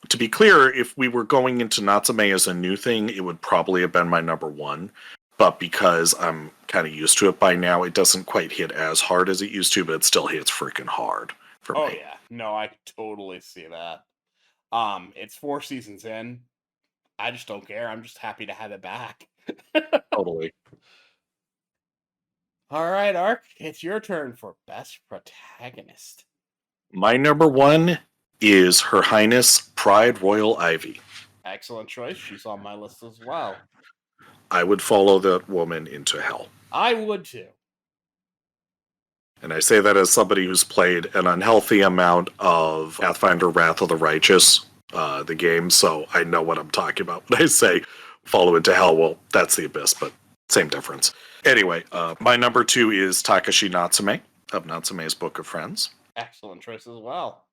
To be clear, if we were going into Natsume as a new thing, it would probably have been my number one. But because I'm kind of used to it by now, it doesn't quite hit as hard as it used to, but it still hits freaking hard for me. Oh yeah, no, I totally see that. It's 4 seasons in. I just don't care. I'm just happy to have it back. Totally. All right, Ark, it's your turn for best protagonist. My number one is Her Highness Pride Royal Ivy. Excellent choice. She's on my list as well. I would follow that woman into hell. I would too. And I say that as somebody who's played an unhealthy amount of Pathfinder Wrath of the Righteous, the game, so I know what I'm talking about when I say follow into hell. Well, that's the Abyss, but same difference. Anyway, my number two is Takashi Natsume of Natsume's Book of Friends. Excellent choice as well.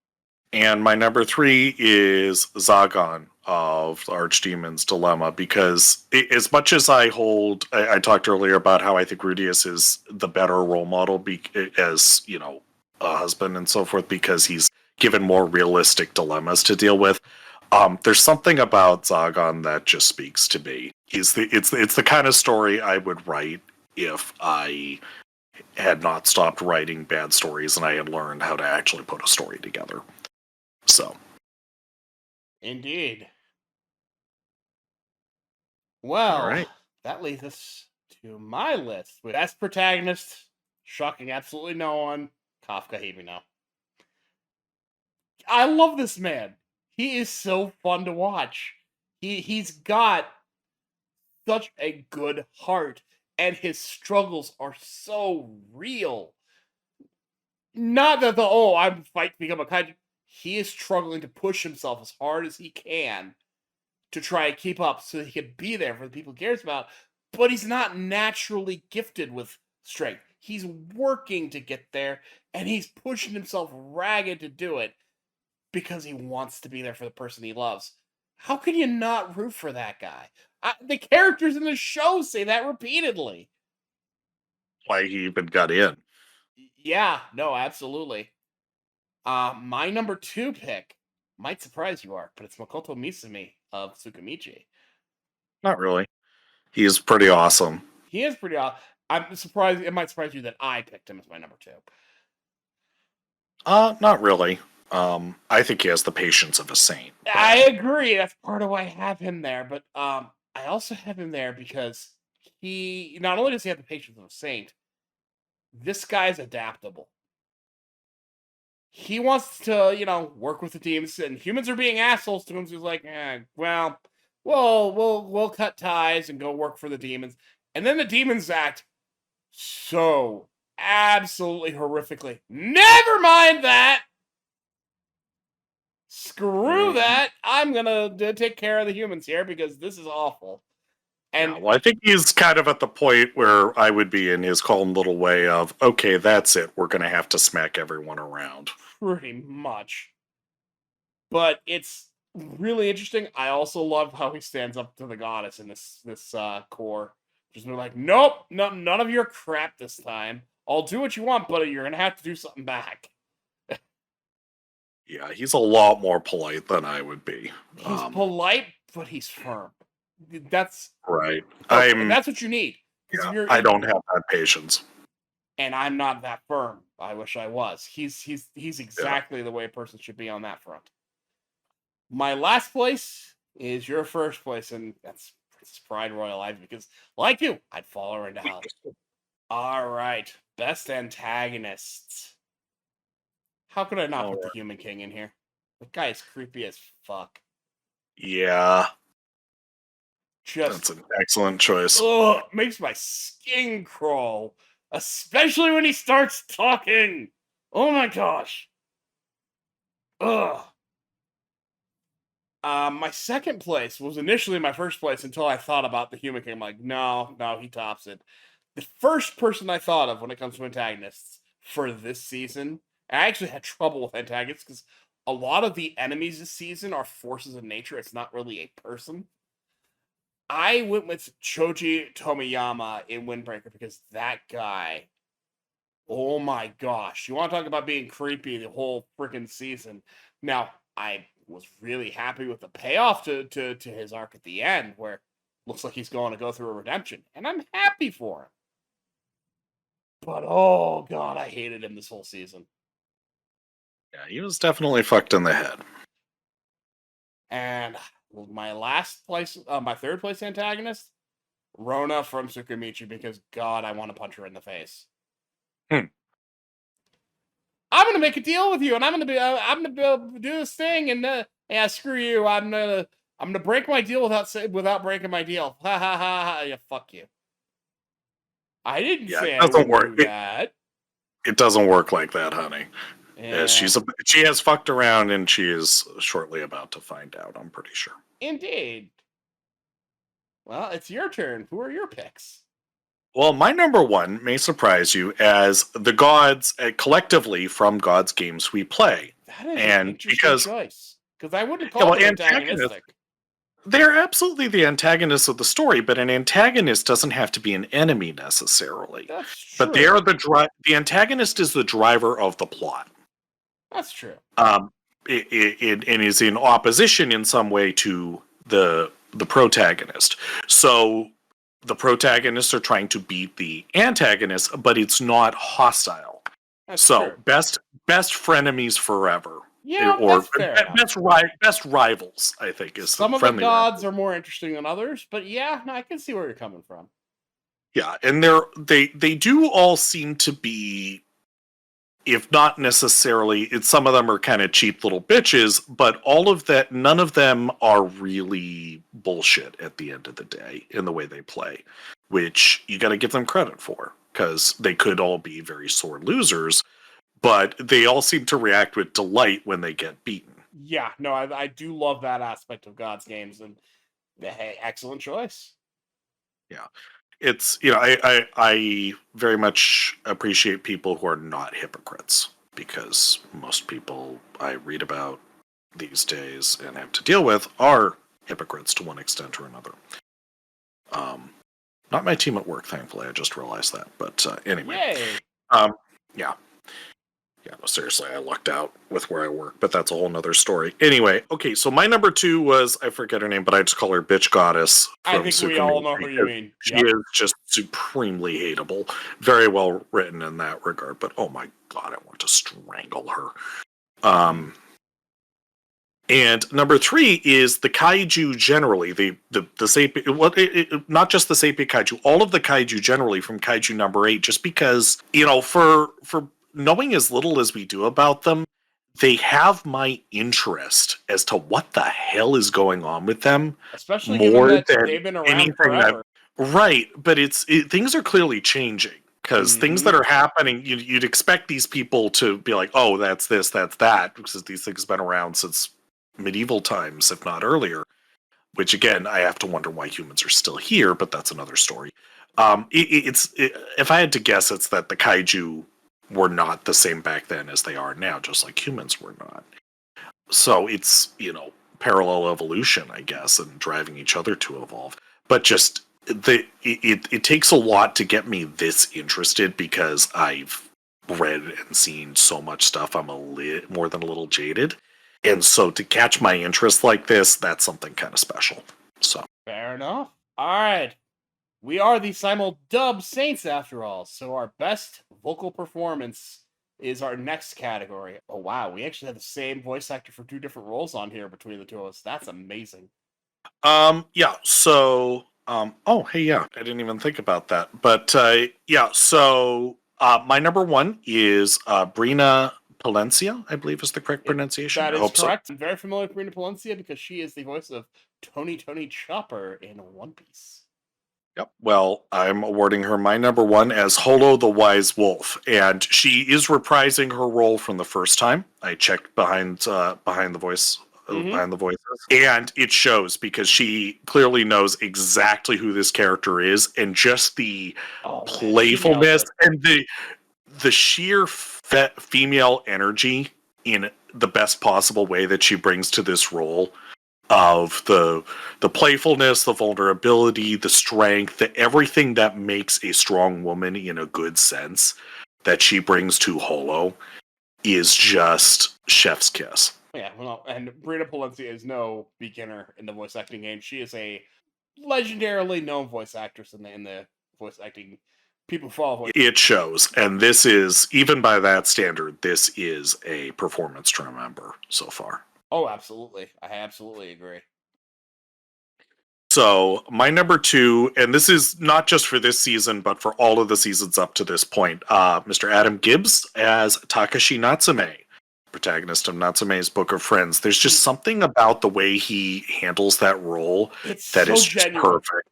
And my number three is Zagon of Archdemon's Dilemma, because as much as I talked earlier about how I think Rudius is the better role model as, a husband and so forth, because he's given more realistic dilemmas to deal with. There's something about Zagon that just speaks to me. It's the kind of story I would write if I had not stopped writing bad stories and I had learned how to actually put a story together. So, indeed. Well, right. That leads us to my list with best protagonist, shocking absolutely no one, Kafka Hibino. I love this man. He is so fun to watch. He's got such a good heart, and his struggles are so real. Not that I'm fighting to become a kaiju. He is struggling to push himself as hard as he can to try and keep up so he can be there for the people he cares about, but he's not naturally gifted with strength. He's working to get there, and he's pushing himself ragged to do it because he wants to be there for the person he loves. How can you not root for that guy? The characters in the show say that repeatedly. Why he even got in. Yeah, no, absolutely. My number 2 pick might surprise you, Ark, but it's Makoto Misumi of Tsukimichi. Not really. He's pretty awesome. He is pretty odd. I'm surprised. It might surprise you that I picked him as my number 2. Not really. I think he has the patience of a saint. I agree. That's part of why I have him there. But I also have him there because he not only does he have the patience of a saint, this guy's adaptable. He wants to, work with the teams, and humans are being assholes to him. So he's like, well, we'll cut ties and go work for the demons. And then the demons act so absolutely horrifically. Never mind that. Screw that. I'm gonna take care of the humans here because this is awful. And Yeah, well, I think he's kind of at the point where I would be in his calm little way of, okay, that's it. We're going to have to smack everyone around. pretty much. But it's really interesting. I also love how he stands up to the goddess in this core. Just be like, nope, none of your crap this time. I'll do what you want, but you're gonna have to do something back. Yeah, he's a lot more polite than I would be. He's polite, but he's firm. That's Right. and that's what you need. Yeah, I don't have that patience. And I'm not that firm. I wish I was. He's exactly the way a person should be on that front. My last place is your first place, and that's Princess Pride Royal Ivy, because like you, I'd follow her into hell. All right, best antagonists. How could I not put the Human King in here? The guy is creepy as fuck. Yeah. Just that's an excellent choice. Ugh, makes my skin crawl. Especially when he starts talking. Oh my gosh. Ugh. My second place was initially my first place until I thought about the Human King. I'm like, no, he tops it. The first person I thought of when it comes to antagonists for this season, I actually had trouble with antagonists because a lot of the enemies this season are forces of nature. It's not really a person. I went with Choji Tomiyama in Windbreaker because that guy, oh my gosh. You want to talk about being creepy the whole freaking season. Now, I was really happy with the payoff to his arc at the end, where it looks like he's going to go through a redemption. And I'm happy for him. But oh god, I hated him this whole season. Yeah, he was definitely fucked in the head. And my last place, my third place antagonist, Rona from Tsukimichi, because God, I want to punch her in the face. I'm gonna make a deal with you, and I'm gonna do this thing, and yeah, screw you. I'm gonna break my deal without breaking my deal. Ha ha ha ha! Yeah, fuck you. I didn't say it doesn't work. That. It doesn't work like that, honey. Yeah. She has fucked around, and she is shortly about to find out. I'm pretty sure. Indeed. Well, it's your turn. Who are your picks? Well, my number one may surprise you, as the gods collectively from God's games we play. That is an interesting choice, because I wouldn't call them antagonistic. They're absolutely the antagonists of the story, but an antagonist doesn't have to be an enemy necessarily. That's true. But they are the antagonist is the driver of the plot. That's true. It is in opposition in some way to the protagonist. So the protagonists are trying to beat the antagonist, but it's not hostile. That's so true. best frenemies forever. Yeah, or that's fair best rivals, I think, is some of the gods are more interesting than others, but yeah, no, I can see where you're coming from. Yeah, and they do all seem to be, if not necessarily, some of them are kind of cheap little bitches, but all of that, none of them are really bullshit at the end of the day in the way they play, which you got to give them credit for, because they could all be very sore losers, but they all seem to react with delight when they get beaten. Yeah, no, I do love that aspect of God's games, and hey, excellent choice. Yeah. It's, I very much appreciate people who are not hypocrites, because most people I read about these days and have to deal with are hypocrites to one extent or another. Not my team at work, thankfully. I just realized that. But anyway. Yay. Yeah. Yeah, no, seriously, I lucked out with where I work, but that's a whole nother story. Anyway, okay, so my number 2 was, I forget her name, but I just call her Bitch Goddess I from think we all know Tsukimichi, who you 'cause mean. she Yep. is just supremely hateable. Very well written in that regard, but oh my god, I want to strangle her. And number 3 is the kaiju generally, the sapien, not just the sapien kaiju, all of the kaiju generally from kaiju number 8, just because, for knowing as little as we do about them, they have my interest as to what the hell is going on with them Especially given more that than they've been around anything forever. right, but things are clearly changing. Because things that are happening, you'd expect these people to be like, oh, that's this, that's that, because these things have been around since medieval times, if not earlier. Which again, I have to wonder why humans are still here, but that's another story. If I had to guess, it's that the kaiju were not the same back then as they are now, just like humans were not. So it's parallel evolution, I guess, and driving each other to evolve. But just it takes a lot to get me this interested because I've read and seen so much stuff. I'm more than a little jaded. And so to catch my interest like this, that's something kind of special. So Fair enough. All right. We are the Simuldub Saints after all, so our best vocal performance is our next category. Oh wow, we actually have the same voice actor for 2 different roles on here between the 2 of us. That's amazing. yeah, so oh hey, yeah, I didn't even think about that. But yeah, so my number 1 is Brina Palencia, I believe is the correct pronunciation. That I is hope correct. I'm very familiar with Brina Palencia because she is the voice of Tony Chopper in One Piece. Yep. Well, I'm awarding her my number 1 as Holo the Wise Wolf, and she is reprising her role from the first time. I checked behind the voice. Behind the voices, and it shows because she clearly knows exactly who this character is, and just the playfulness and the sheer female energy in the best possible way that she brings to this role of the playfulness, the vulnerability, the strength, everything that makes a strong woman in a good sense that she brings to Holo is just chef's kiss. Yeah, well, and Brina Palencia is no beginner in the voice acting game. She is a legendarily known voice actress in the voice acting. People follow. It shows, and this is, even by that standard, this is a performance to remember so far. Oh, absolutely. I absolutely agree. So my number 2, and this is not just for this season, but for all of the seasons up to this point, Mr. Adam Gibbs as Takashi Natsume, protagonist of Natsume's Book of Friends. There's just something about the way he handles that role that is just perfect.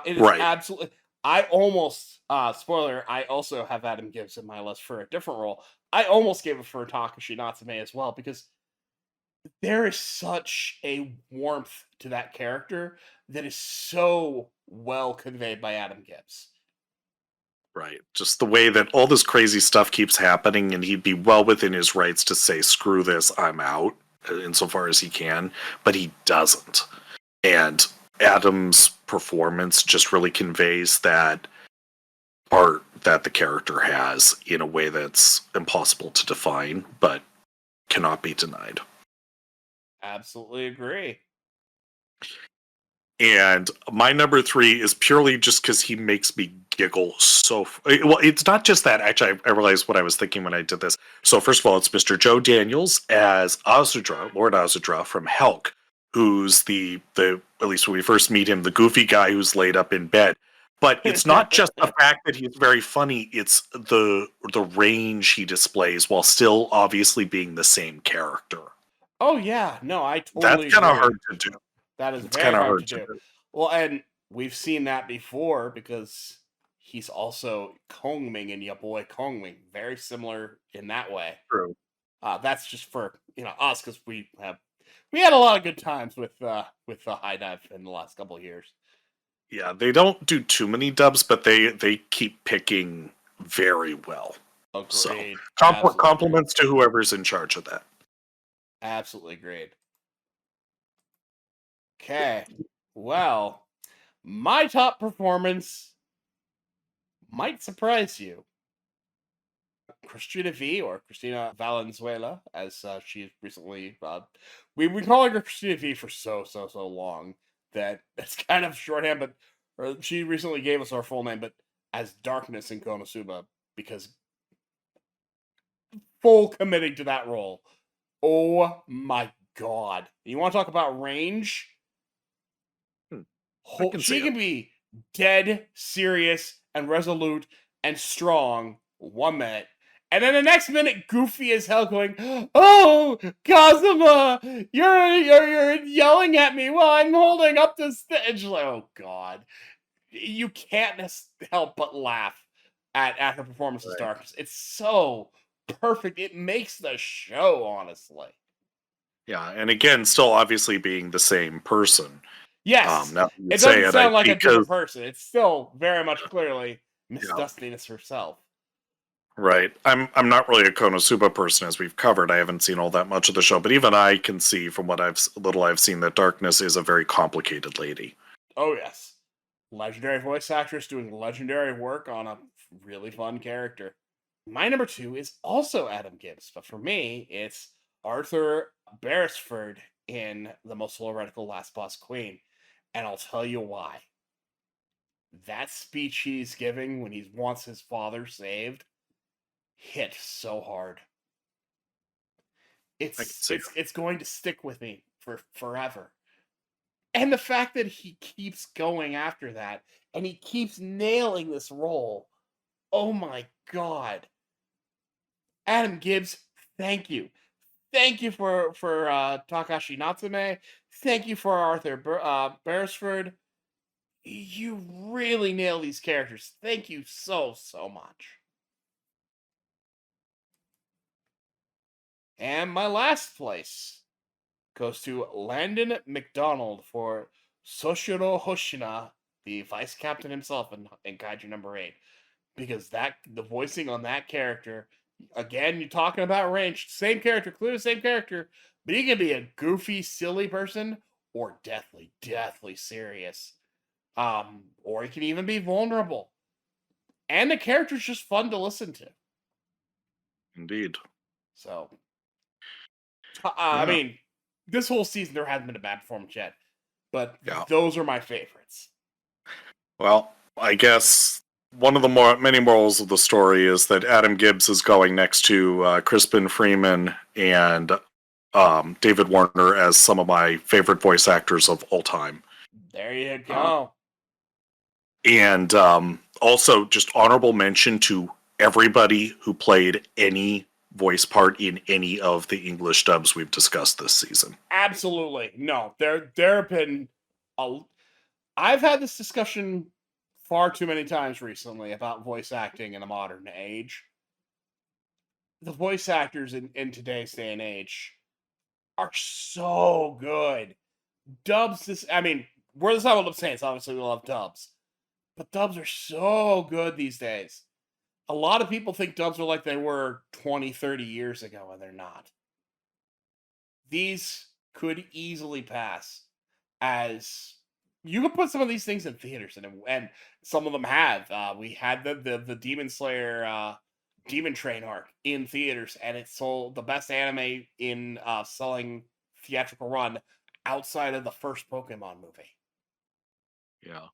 It is absolutely. I almost spoiler. I also have Adam Gibbs in my list for a different role. I almost gave it for Takashi Natsume as well because there is such a warmth to that character that is so well conveyed by Adam Gibbs. Right. Just the way that all this crazy stuff keeps happening, and he'd be well within his rights to say, screw this, I'm out, insofar as he can, but he doesn't. And Adam's performance just really conveys that art that the character has in a way that's impossible to define, but cannot be denied. Absolutely agree. And my number 3 is purely just because he makes me giggle so... Well, it's not just that. Actually, I realized what I was thinking when I did this. So first of all, it's Mr. Joe Daniels as Azudra, Lord Azudra from Helck, who's the at least when we first meet him, the goofy guy who's laid up in bed. But it's not just the fact that he's very funny, it's the range he displays while still obviously being the same character. Oh yeah, no, I totally That's kind of hard to do. That is very hard to do. Well, and we've seen that before because he's also Kongming in Ya Boy Kongming. Very similar in that way. True. That's just for us because we had a lot of good times with the High Dive in the last couple of years. Yeah, they don't do too many dubs, but they keep picking very well. Agreed. So compliments to whoever's in charge of that. Absolutely great. Okay, well, my top performance might surprise you. Cristina V, or Cristina Valenzuela, as she recently we call her Cristina V for so long that it's kind of shorthand, but she recently gave us our full name, but as Darkness in Konosuba, because full committing to that role. Oh my god. You want to talk about range? She can be dead serious and resolute and strong 1 minute, and then the next minute goofy as hell, going, "Oh, Kazuma, you're yelling at me while I'm holding up the stage." Like, oh god, you can't help but laugh at her performance as Darkness. It's so perfect. It makes the show, honestly. Yeah, and again, still obviously being the same person. Yes, it doesn't sound like a different person. It's still very much clearly Miss Dustiness herself. Right. I'm not really a Konosuba person, as we've covered. I haven't seen all that much of the show, but even I can see from what I've seen that Darkness is a very complicated lady. Oh yes, legendary voice actress doing legendary work on a really fun character. My number 2 is also Adam Gibbs, but for me, it's Arthur Beresford in The Most Heretical Last Boss Queen. And I'll tell you why. That speech he's giving when he wants his father saved hit so hard. It's going to stick with me for forever. And the fact that he keeps going after that and he keeps nailing this role. Oh my god. Adam Gibbs, thank you. Thank you for Takashi Natsume. Thank you for Arthur Beresford. You really nail these characters. Thank you so much. And my last place goes to Landon McDonald for Soshiro Hoshina, the vice captain himself in Kaiju number 8. Because the voicing on that character, again, you're talking about range, same character, clearly the same character, but he can be a goofy, silly person or deathly serious. Or he can even be vulnerable. And the character's just fun to listen to. Indeed. So, I mean, this whole season there hasn't been a bad performance yet, but those are my favorites. Well, I guess one of the many morals of the story is that Adam Gibbs is going next to Crispin Freeman and David Warner as some of my favorite voice actors of all time. There you go. And also, just honorable mention to everybody who played any voice part in any of the English dubs we've discussed this season. Absolutely. No, there have been I've had this discussion far too many times recently about voice acting in a modern age. The voice actors in today's day and age are so good. Dubs, we're the Simuldub Saints, obviously we love dubs. But dubs are so good these days. A lot of people think dubs are like they were 20, 30 years ago, and they're not. These could easily pass as... You could put some of these things in theaters, and some of them have. We had the Demon Slayer Demon Train arc in theaters, and it sold the best anime in selling theatrical run outside of the first Pokemon movie. Yeah.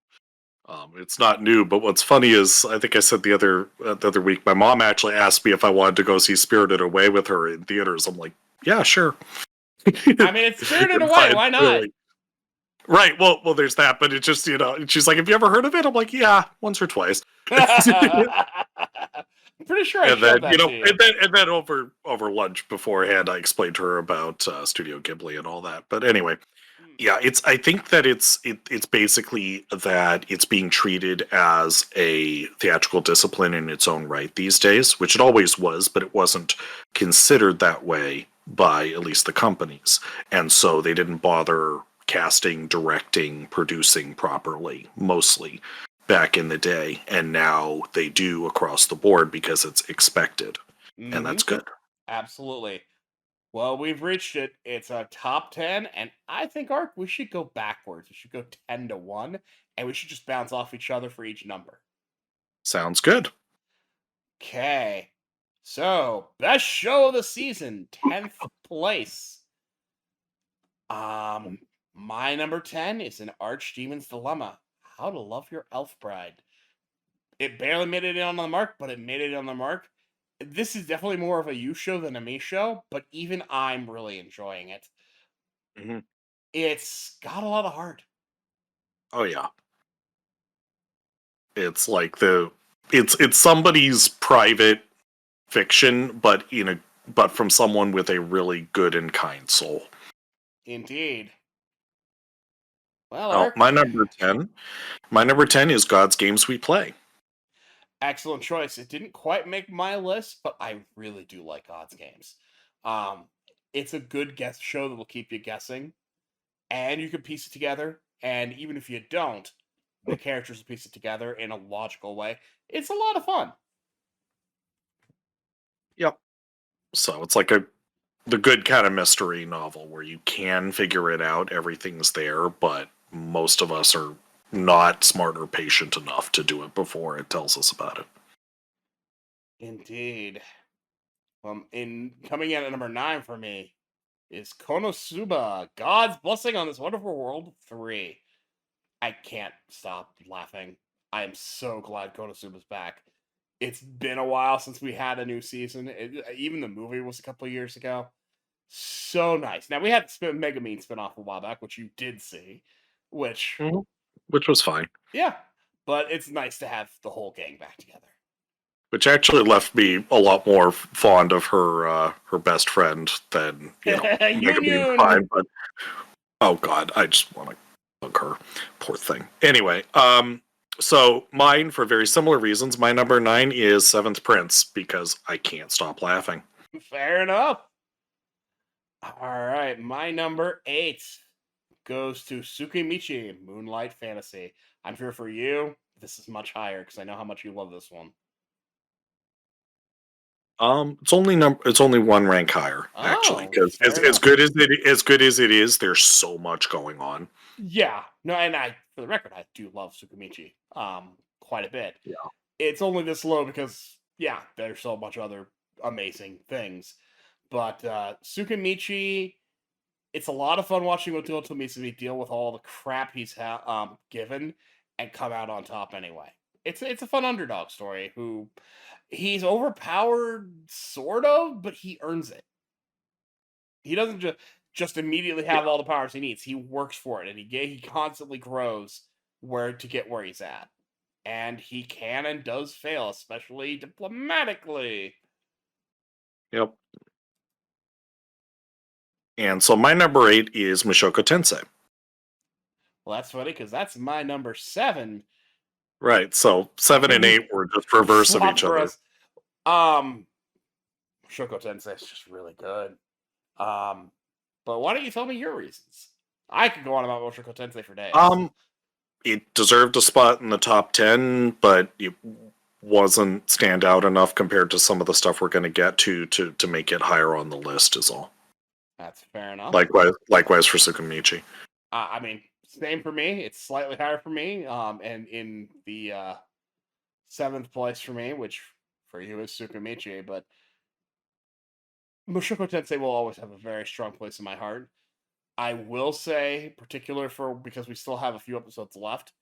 It's not new, but what's funny is, I think I said the other week, my mom actually asked me if I wanted to go see Spirited Away with her in theaters. I'm like, yeah, sure. I mean, it's Spirited Away. Why not? Right. Well, there's that, but it just, she's like, have you ever heard of it? I'm like, yeah, once or twice. I'm pretty sure I showed that to you. And then over lunch beforehand, I explained to her about Studio Ghibli and all that. But anyway, yeah, I think that it's basically that it's being treated as a theatrical discipline in its own right these days, which it always was, but it wasn't considered that way by at least the companies. And so they didn't bother casting, directing, producing properly, mostly back in the day. And now they do across the board because it's expected. Mm-hmm. And that's good. Absolutely. Well, we've reached it. It's a top 10, and I think, Ark, we should go backwards. We should go 10 to 1, and we should just bounce off each other for each number. Sounds good. Okay. So, best show of the season, 10th place. My number 10 is an Archdemon's Dilemma. How to Love Your Elf Bride. It barely made it on the mark, but it made it on the mark. This is definitely more of a you show than a me show, but even I'm really enjoying it. Mhm. It's got a lot of heart. Oh yeah. It's like it's somebody's private fiction, but but from someone with a really good and kind soul. Indeed. Well, Oh, Ark, my number 10 is God's Games We Play. excellent choice. It didn't quite make my list, but I really do like God's Games. Um, it's a good guess show that will keep you guessing, and you can piece it together. And even if you don't, the characters will piece it together in a logical way. It's a lot of fun. Yep. So it's like the good kind of mystery novel where you can figure it out, everything's there, but most of us are not smart or patient enough to do it before it tells us about it. Indeed. In coming in at number 9 for me is Konosuba, God's Blessing on This Wonderful World 3. I can't stop laughing. I am so glad Konosuba's back. It's been a while since we had a new season. Even the movie was a couple of years ago. So nice. Now, we had the Megamine spinoff a while back, which you did see, which, Mhm. Which was fine. yeah, but it's nice to have the whole gang back together. Which actually left me a lot more fond of her best friend than Yun Megabean's Yun! fine, but oh god, I just want to hug her. Poor thing. Anyway, so mine, for very similar reasons, my number 9 is Seventh Prince because I can't stop laughing. Fair enough. All right, my number 8 goes to Tsukimichi, Moonlight Fantasy. I'm sure for you, this is much higher because I know how much you love this one. It's only one rank higher actually Oh, because fair as enough. good as it is, there's so much going on. Yeah, no, and for the record, I do love Tsukimichi, quite a bit. Yeah. It's only this low because, yeah, there's so much other amazing things. But Tsukimichi, it's a lot of fun watching Otto Tomisumi deal with all the crap he's given and come out on top anyway. It's a fun underdog story who he's overpowered sort of, but he earns it. He doesn't just immediately have all the powers he needs. He works for it and he constantly grows to get where he's at. And he can and does fail, especially diplomatically. Yep. And so my number 8 is Mushoku Tensei. Well, that's funny because that's my number 7. Right. So 7 and 8 were just reverse of Swap each for other. us. Shoko Tensei is just really good. But why don't you tell me your reasons? I could go on about Shoko Tensei for days. It deserved a spot in the top 10, but it wasn't stand out enough compared to some of the stuff we're going to get to make it higher on the list is all. That's fair enough. Likewise for Tsukimichi. I mean, same for me. It's slightly higher for me. And in the 7th place for me, which for you is Tsukimichi, but Mushoku Tensei will always have a very strong place in my heart. I will say, because we still have a few episodes left,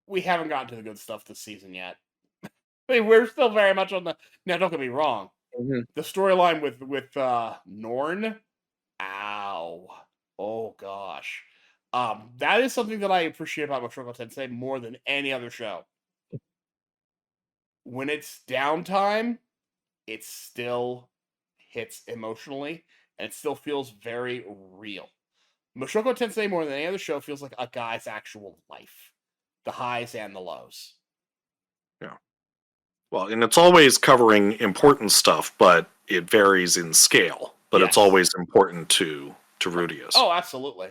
we haven't gotten to the good stuff this season yet. I mean, we're still very much on the. Now, don't get me wrong. Mm-hmm. The storyline with Norn, ow, oh gosh, that is something that I appreciate about Mushoku Tensei more than any other show. When it's downtime, it still hits emotionally, and it still feels very real. Mushoku Tensei, more than any other show, feels like a guy's actual life. The highs and the lows. Yeah. Well, and it's always covering important stuff, but it varies in scale. But Yes. It's always important to Rudius. Oh, absolutely.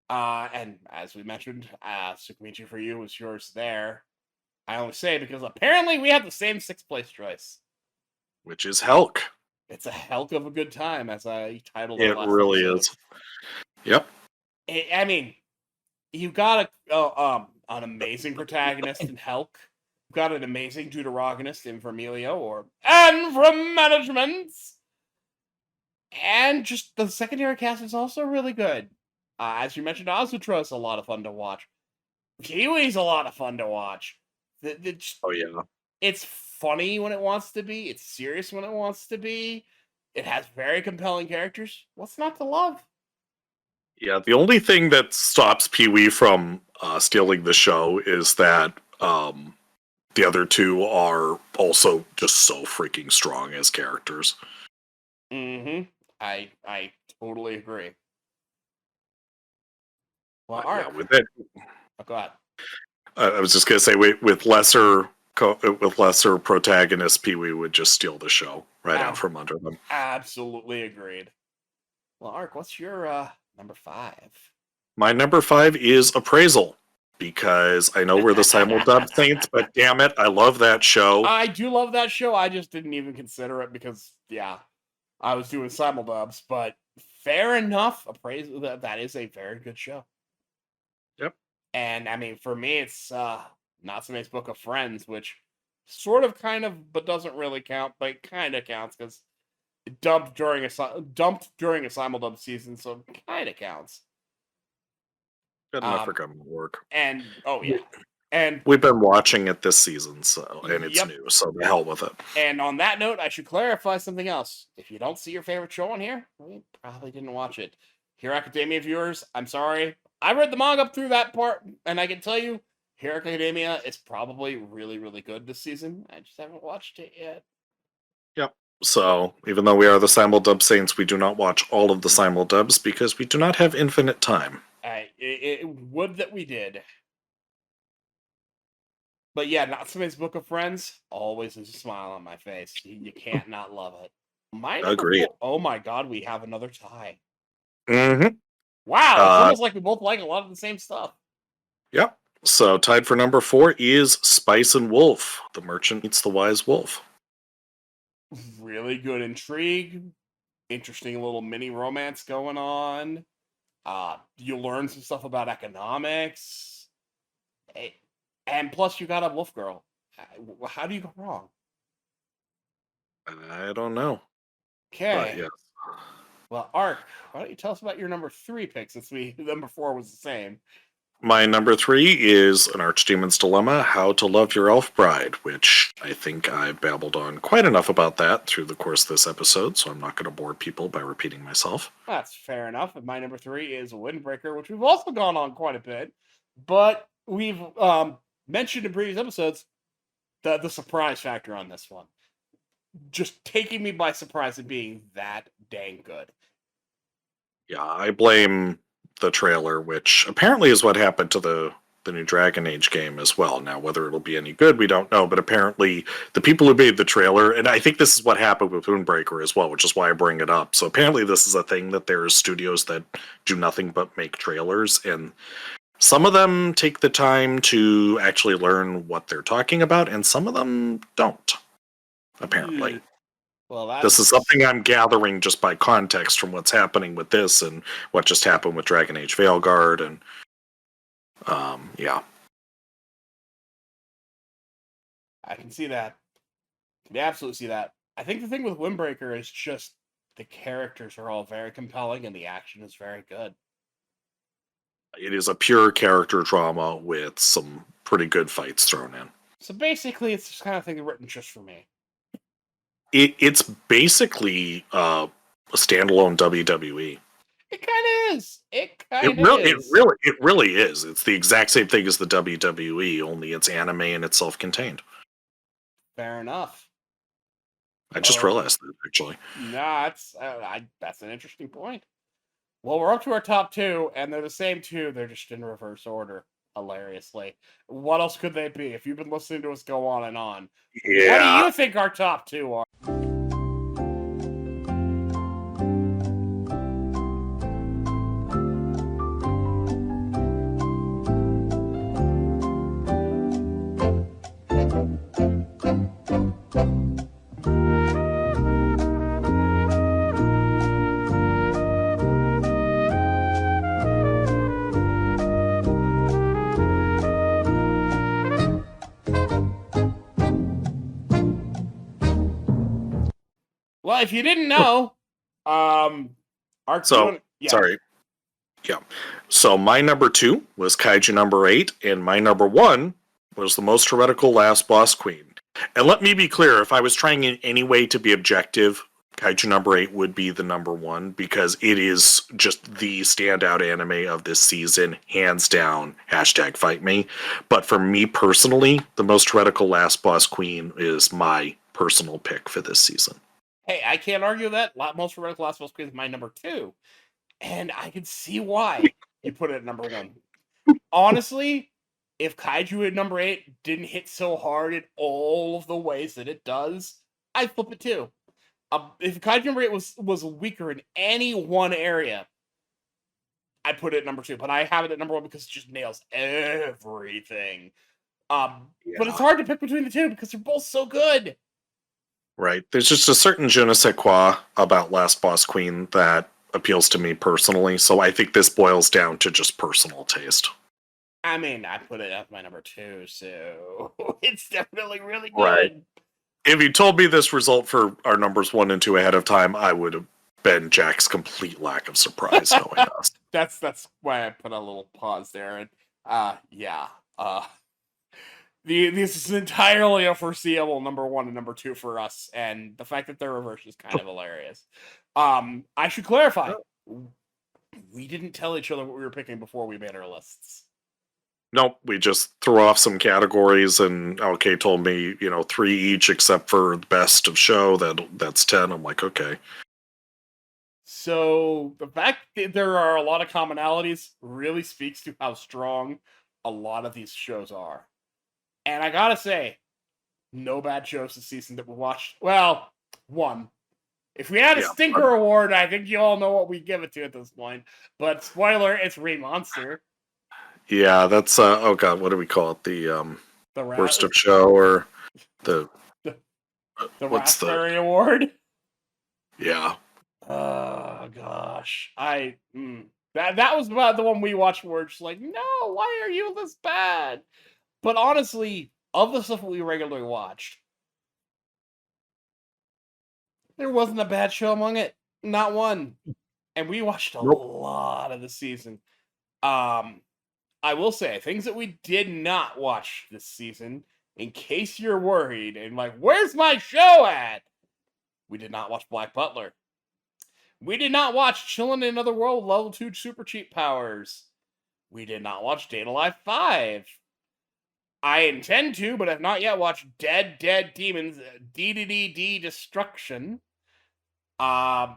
And as we mentioned, Tsukimichi for you was yours there. I only say because apparently we have the same 6th place choice. Which is Helck. It's a Helck of a good time, as I titled it. Last Really episode. is. Yep. I mean, you got an amazing protagonist in Helck. We've got an amazing deuteragonist in Vermilio, and from management. And just the secondary cast is also really good. As you mentioned, Azutra is a lot of fun to watch. Kiwi's a lot of fun to watch. Oh yeah. It's funny when it wants to be. It's serious when it wants to be. It has very compelling characters. What's not to love? Yeah, the only thing that stops Pee-wee from stealing the show is that the other two are also just so freaking strong as characters. Mm-hmm. I totally agree. Well, Yeah, Ark. with it, Oh, go ahead. I was just gonna say with lesser protagonists, Pee-wee would just steal the show right out from under them. Absolutely agreed. Well, Ark, what's your number 5? My number 5 is Appraisal, because I know we're the Simuldub Saints, but damn it, I love that show. I do love that show. I just didn't even consider it because, yeah, I was doing Simuldubs, but fair enough. Appraisal, that is a very good show. Yep. And, I mean, for me, it's Natsume's Book of Friends, which sort of, kind of, but doesn't really count, but kind of counts because it dumped during a Simuldub season, so it kind of counts. Good enough for government work. And, oh, yeah. And we've been watching it this season, so and it's Yep. new, so the hell with it. And on that note, I should clarify something else. If you don't see your favorite show on here, you probably didn't watch it. Hero Academia viewers, I'm sorry. I read the manga up through that part, and I can tell you, Hero Academia is probably really, really good this season. I just haven't watched it yet. Yep. So, even though we are the Simuldub Saints, we do not watch all of the Simuldubs because we do not have infinite time. It would that we did. But yeah, Natsume's Book of Friends always is a smile on my face. You can't not love it. Agreed. Oh my god, we have another tie. Mm-hmm. Wow, it's almost like we both like a lot of the same stuff. Yep. So tied for number 4 is Spice and Wolf. The Merchant Meets the Wise Wolf. Really good intrigue. Interesting little mini romance going on. You learn some stuff about economics. And plus, you got a wolf girl. How do you go wrong? I don't know. Okay. Yes. Well, Ark, why don't you tell us about your number 3 pick, since number 4 was the same. My number 3 is An Archdemon's Dilemma, How to Love Your Elf Bride, which I think I babbled on quite enough about that through the course of this episode, so I'm not going to bore people by repeating myself. That's fair enough. And my number 3 is Windbreaker, which we've also gone on quite a bit, but we've mentioned in previous episodes the surprise factor on this one. Just taking me by surprise and being that dang good. Yeah, I blame the trailer, which apparently is what happened to the new Dragon Age game as well. Now, whether it'll be any good, we don't know, but apparently the people who made the trailer, and I think this is what happened with Moonbreaker as well, which is why I bring it up. So apparently this is a thing that there's studios that do nothing but make trailers, and some of them take the time to actually learn what they're talking about, and some of them don't, apparently. Well, this is something I'm gathering just by context from what's happening with this and what just happened with Dragon Age Veilguard, and yeah. I can see that. I can absolutely see that. I think the thing with Windbreaker is just the characters are all very compelling and the action is very good. It is a pure character drama with some pretty good fights thrown in. So basically, it's this kind of thing written just for me. It's basically a standalone WWE. It kind of is. It really is. It's the exact same thing as the WWE, only it's anime and it's self-contained. Fair enough. I just realized that, actually. Nah, that's an interesting point. Well, we're up to our top 2, and they're the same 2. They're just in reverse order, hilariously. What else could they be? If you've been listening to us go on and on, yeah. What do you think our top 2 are? Well, if you didn't know, So, sorry. Yeah. So my number 2 was Kaiju number 8, and my number 1 was the most heretical Last Boss Queen. And let me be clear, if I was trying in any way to be objective, Kaiju number 8 would be the number 1, because it is just the standout anime of this season, hands down, #fight me. But for me personally, the most heretical Last Boss Queen is my personal pick for this season. Hey, I can't argue that. Most heretical Last Boss Queen is my number 2. And I can see why you put it at number 1. Honestly, if Kaiju at number 8 didn't hit so hard in all of the ways that it does, I'd flip it too. If Kaiju number 8 was weaker in any one area, I'd put it at number 2. But I have it at number 1 because it just nails everything. But it's hard to pick between the two because they're both so good. Right. There's just a certain je ne sais quoi about Last Boss Queen that appeals to me personally, so I think this boils down to just personal taste. I mean, I put it at my number 2, so it's definitely really good. Right. If you told me this result for our numbers 1 and 2 ahead of time, I would have been Jack's complete lack of surprise knowing us. That's why I put a little pause there, and this is entirely a foreseeable number 1 and number 2 for us, and the fact that they're reversed is kind of hilarious. I should clarify, we didn't tell each other what we were picking before we made our lists. Nope, we just threw off some categories, and LK told me, 3 each except for the best of show. That's 10. I'm like, okay. So the fact that there are a lot of commonalities really speaks to how strong a lot of these shows are. And I gotta say, no bad shows this season that we watched. Well, one. If we had a stinker award, I think you all know what we give it to at this point. But spoiler, it's Monster. Yeah, that's oh god, what do we call it? The worst of show, or the Raspberry Award. Yeah. Oh gosh, that was about the one we watched where it's like, no, why are you this bad? But honestly, of the stuff we regularly watched, there wasn't a bad show among it. Not one. And we watched a lot of the season. I will say, things that we did not watch this season, in case you're worried and like, where's my show at? We did not watch Black Butler. We did not watch Chillin' in Another World Level 2 Super Cheap Powers. We did not watch Data Life 5. I intend to, but have not yet watched Dead Demons DDD Destruction. I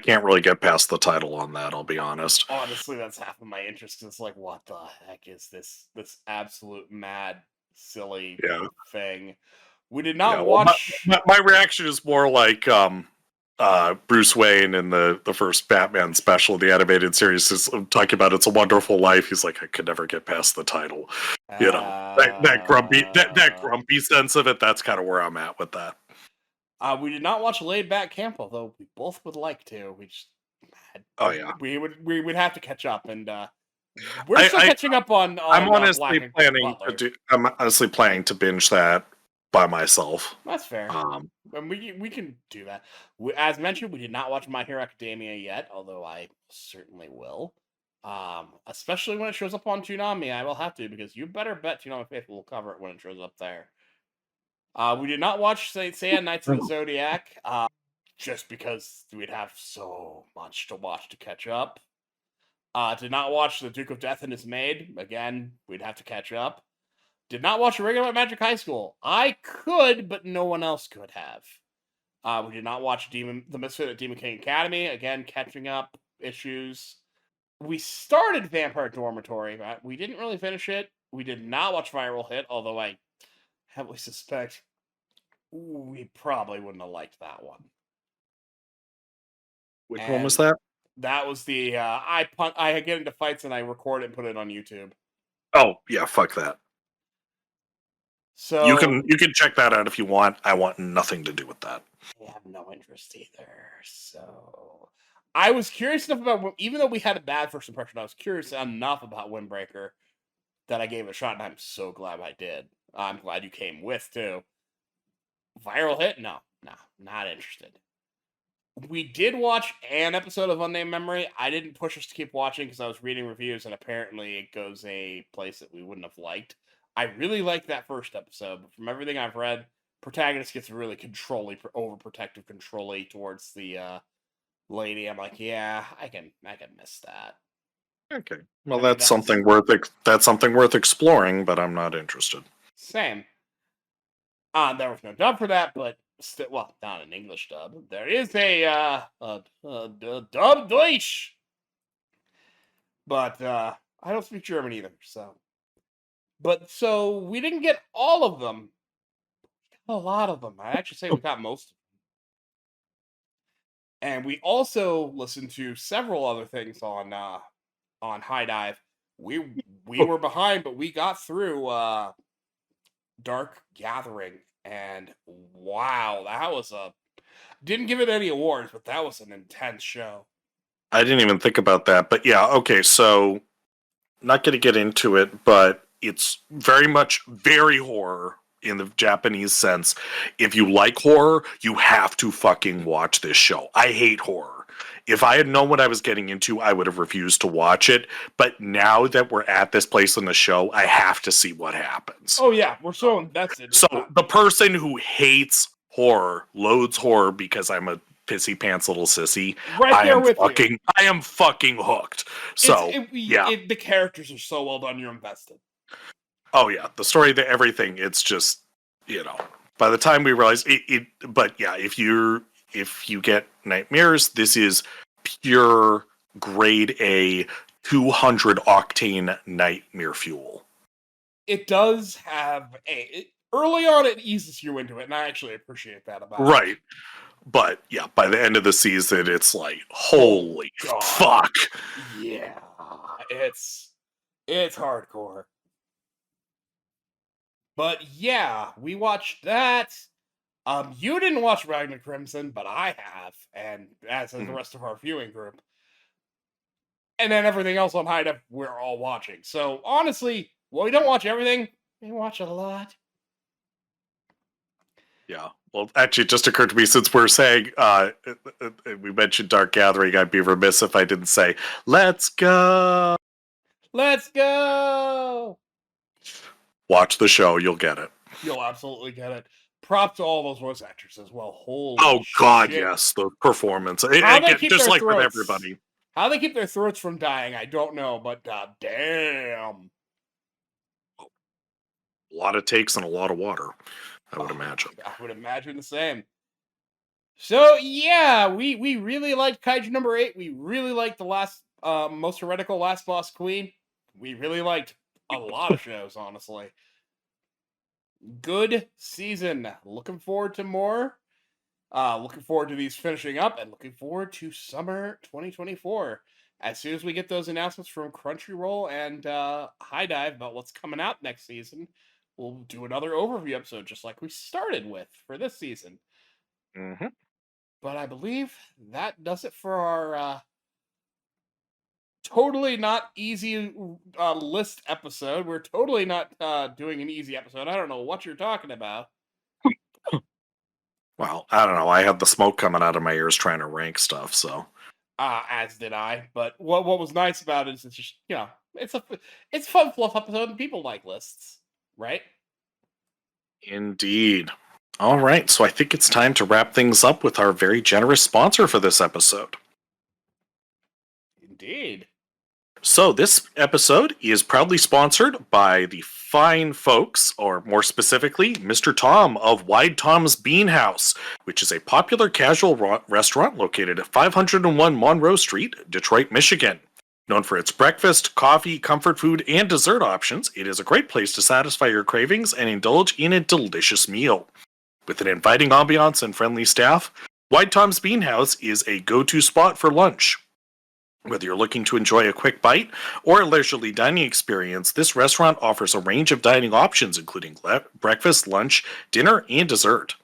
can't really get past the title on that, I'll be honest. Honestly, that's half of my interest. It's like, what the heck is this absolute mad, silly thing? We did not watch... My reaction is more like Bruce Wayne in the first Batman special, the animated series, is talking about It's a Wonderful Life. He's like, I could never get past the title. That grumpy sense of it, that's kind of where I'm at with that. We did not watch Laid Back Camp, although we both would like to. We just we would have to catch up, and we're still catching up on. I'm honestly planning to binge that by myself. That's fair. And we can do that. As mentioned, we did not watch My Hero Academia yet, although I certainly will. Especially when it shows up on Toonami, I will have to, because you better bet Toonami Faithful will cover it when it shows up there. We did not watch Saint Seiya Knights of the Zodiac, just because we'd have so much to watch to catch up. Did not watch The Duke of Death and His Maid. Again, we'd have to catch up. Did not watch Regular Magic High School. I could, but no one else could have. We did not watch The Misfit at Demon King Academy. Again, catching up issues. We started Vampire Dormitory, but we didn't really finish it. We did not watch Viral Hit, although I heavily suspect we probably wouldn't have liked that one. Which one was that? That was the I get into fights and I record it and put it on YouTube. Oh yeah, fuck that. So you can check that out if you want. I want nothing to do with that. I have no interest either. So I was curious enough about, even though we had a bad first impression, I was curious enough about Windbreaker that I gave it a shot, and I'm so glad I did. I'm glad you came with too. Viral Hit? No, not interested. we did watch an episode of Unnamed Memory. I didn't push us to keep watching because I was reading reviews, and apparently it goes a place that we wouldn't have liked. I really liked that first episode, but from everything I've read, protagonist gets really overprotective, controlly towards the lady. I'm like, yeah, I can miss that. Okay. Well, I mean, that's something worth exploring, but I'm not interested. Same. There was no dub for that, but well, not an English dub. There is a dub Deutsch, but I don't speak German either. So we didn't get all of them. A lot of them. I actually say we got most of them. And we also listened to several other things on High Dive. We were behind, but we got through Dark Gathering, and wow, that was didn't give it any awards, but that was an intense show. I didn't even think about that, but yeah, okay, so not going to get into it, but it's very horror in the Japanese sense. If you like horror, you have to fucking watch this show. I hate horror. If I had known what I was getting into, I would have refused to watch it. But now that we're at this place in the show, I have to see what happens. Oh yeah, we're so invested. So the person who hates horror, loathes horror because I'm a pissy pants little sissy, I am fucking hooked. So the characters are so well done. You're invested. Oh yeah, the story, everything. It's just, by the time we realize it. But yeah, if you get nightmares, this is pure grade A 200 octane nightmare fuel. It does have early on it eases you into it, and I actually appreciate that about it. Right. But yeah, by the end of the season, it's like, holy fuck. Yeah, it's hardcore. But yeah, we watched that. You didn't watch Ragnar Crimson, but I have, and as has the rest of our viewing group. And then everything else on High Def, we're all watching. So honestly, well, we don't watch everything. We watch a lot. Yeah. Well, actually, it just occurred to me, since we're saying, we mentioned Dark Gathering, I'd be remiss if I didn't say, let's go! Let's go! Watch the show, you'll get it. You'll absolutely get it. Props to all those voice actors as well. Holy God, shit. Yes, the performance. Just like throats, with everybody. How they keep their throats from dying, I don't know, but damn. A lot of takes and a lot of water, I would imagine. I would imagine the same. So yeah, we really liked Kaiju number 8. We really liked the last most heretical Last Boss Queen. We really liked a lot of shows, honestly. Good season. Looking forward to more. Looking forward to these finishing up, and looking forward to summer 2024. As soon as we get those announcements from Crunchyroll and High Dive about what's coming out next season, we'll do another overview episode just like we started with for this season. Mm-hmm. But I believe that does it for our totally not easy list episode. We're totally not doing an easy episode. I don't know what you're talking about. Well, I don't know. I had the smoke coming out of my ears trying to rank stuff, so. As did I. But what was nice about it is it's just, it's a fun fluff episode, and people like lists, right? Indeed. All right, so I think it's time to wrap things up with our very generous sponsor for this episode. Indeed. So this episode is proudly sponsored by the fine folks, or more specifically, Mr. Tom of Wide Tom's Bean House, which is a popular casual restaurant located at 501 Monroe Street, Detroit, Michigan. Known for its breakfast, coffee, comfort food, and dessert options, it is a great place to satisfy your cravings and indulge in a delicious meal. With an inviting ambiance and friendly staff, Wide Tom's Bean House is a go-to spot for lunch. Whether you're looking to enjoy a quick bite or a leisurely dining experience, this restaurant offers a range of dining options including breakfast, lunch, dinner, and dessert.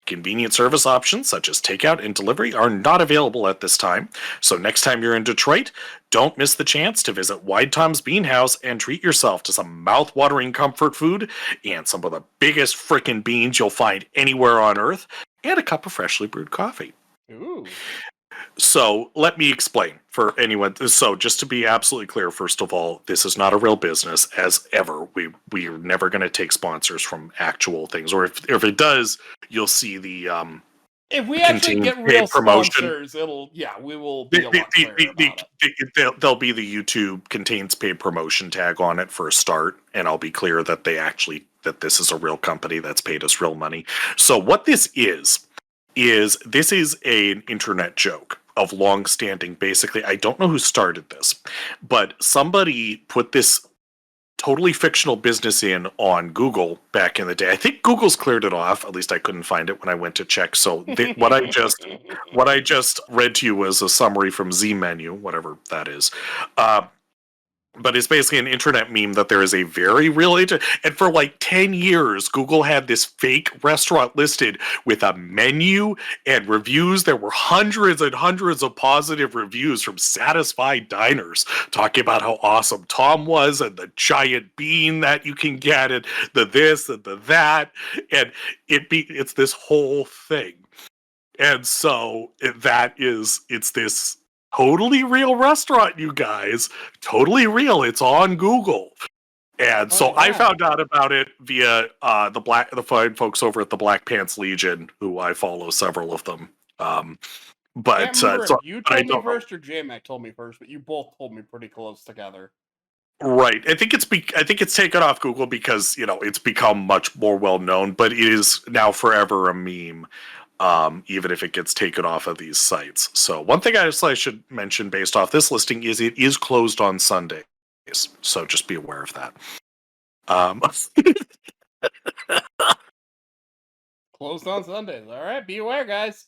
Convenient service options such as takeout and delivery are not available at this time, so next time you're in Detroit, don't miss the chance to visit Wide Tom's Bean House and treat yourself to some mouth-watering comfort food and some of the biggest frickin' beans you'll find anywhere on Earth, and a cup of freshly brewed coffee. Ooh. So let me explain for anyone. So just to be absolutely clear, first of all, this is not a real business as ever. We are never going to take sponsors from actual things, or if it does, you'll see the If we actually contains get paid real promotion. sponsors, we will be a lot clearer about it. There'll be the YouTube contains paid promotion tag on it for a start, and I'll be clear that that this is a real company that's paid us real money. So what this is this is an internet joke of long-standing. Basically, I don't know who started this, but somebody put this totally fictional business in on Google back in the day. I think Google's cleared it off. At least I couldn't find it when I went to check. So what I just read to you was a summary from Z Menu, whatever that is. But it's basically an internet meme that there is a very real and for like 10 years, Google had this fake restaurant listed with a menu and reviews. There were hundreds and hundreds of positive reviews from satisfied diners talking about how awesome Tom was and the giant bean that you can get and the this and the that. And it's this whole thing. And so it's this totally real restaurant, you guys. Totally real. It's on Google. And so I found out about it via the fine folks over at the Black Pants Legion, who I follow several of them. But if you told me first or J-Mac told me first, but you both told me pretty close together. Right. I think it's taken off Google because, it's become much more well known, but it is now forever a meme. Even if it gets taken off of these sites. So one thing I should mention based off this listing is it is closed on Sundays. So just be aware of that. Closed on Sundays. All right, be aware, guys.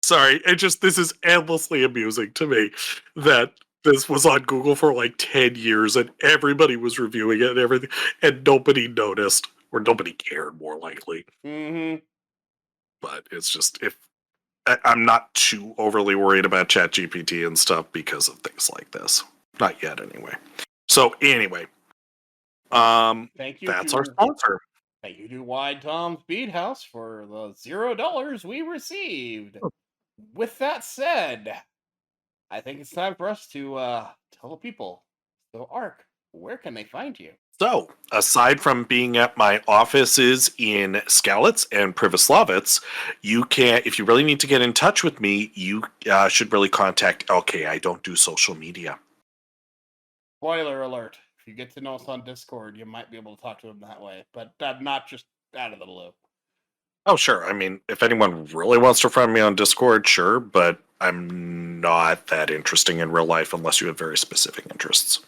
Sorry, this is endlessly amusing to me that this was on Google for like 10 years and everybody was reviewing it and everything, and nobody noticed, or nobody cared, more likely. Mm-hmm. But it's just, I'm not too overly worried about ChatGPT and stuff because of things like this. Not yet, anyway. So anyway, thank you. That's our sponsor. Thank you to Wide Tom's Bead House for the $0 we received. With that said, I think it's time for us to tell the people. So, Ark, where can they find you? So, aside from being at my offices in Skalitz and Privoslavitz, you can, if you really need to get in touch with me, you should really contact LK. I don't do social media. Spoiler alert. If you get to know us on Discord, you might be able to talk to him that way, but not just out of the blue. Oh, sure. I mean, if anyone really wants to friend me on Discord, sure, but I'm not that interesting in real life unless you have very specific interests.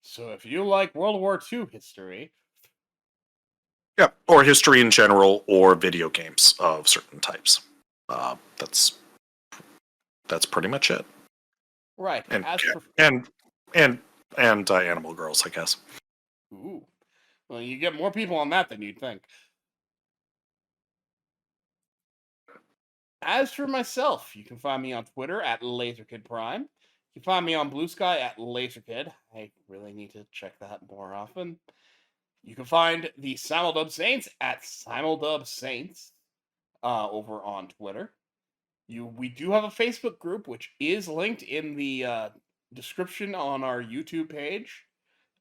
So if you like World War II history... Yeah, or history in general, or video games of certain types. That's pretty much it. Right. And Animal Girls, I guess. Ooh. Well, you get more people on that than you'd think. As for myself, you can find me on Twitter at LaserKidPrime. You can find me on Blue Sky at LaserKid. I really need to check that more often. You can find the Simuldub Saints at Simuldub Saints over on Twitter. We do have a Facebook group, which is linked in the description on our YouTube page.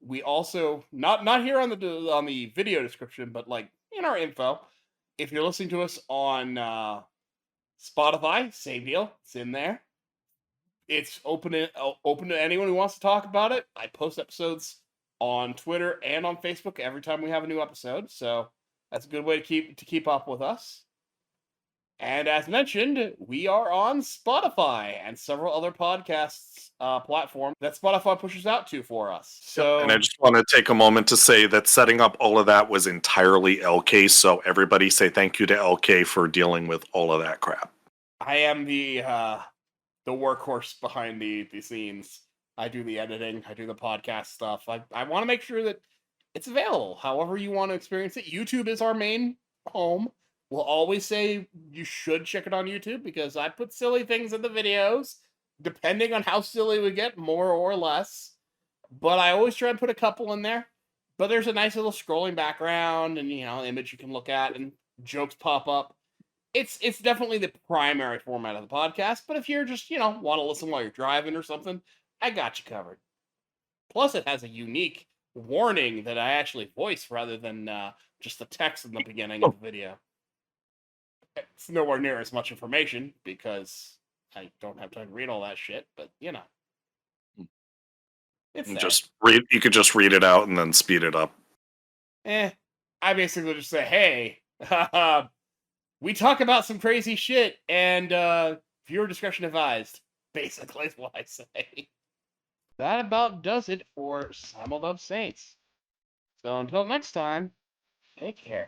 We also not here on the video description, but like in our info. If you're listening to us on Spotify, same deal. It's in there. It's open to anyone who wants to talk about it. I post episodes on Twitter and on Facebook every time we have a new episode, so that's a good way to keep up with us. And as mentioned, we are on Spotify and several other podcasts platforms that Spotify pushes out to for us. So, and I just want to take a moment to say that setting up all of that was entirely LK, so everybody say thank you to LK for dealing with all of that crap. I am the workhorse behind the scenes. I do the editing. I do the podcast stuff. I want to make sure that it's available however you want to experience it. YouTube is our main home. We'll always say you should check it on YouTube because I put silly things in the videos, depending on how silly we get, more or less. But I always try and put a couple in there. But there's a nice little scrolling background and, image you can look at and jokes pop up. It's definitely the primary format of the podcast, but if you're just, want to listen while you're driving or something, I got you covered. Plus, it has a unique warning that I actually voice rather than just the text in the beginning of the video. It's nowhere near as much information because I don't have time to read all that shit, but it's there. Just read. You could just read it out and then speed it up. I basically just say, hey, we talk about some crazy shit, and viewer discretion advised. Basically, is what I say. That about does it for Simuldub Saints. So until next time, take care.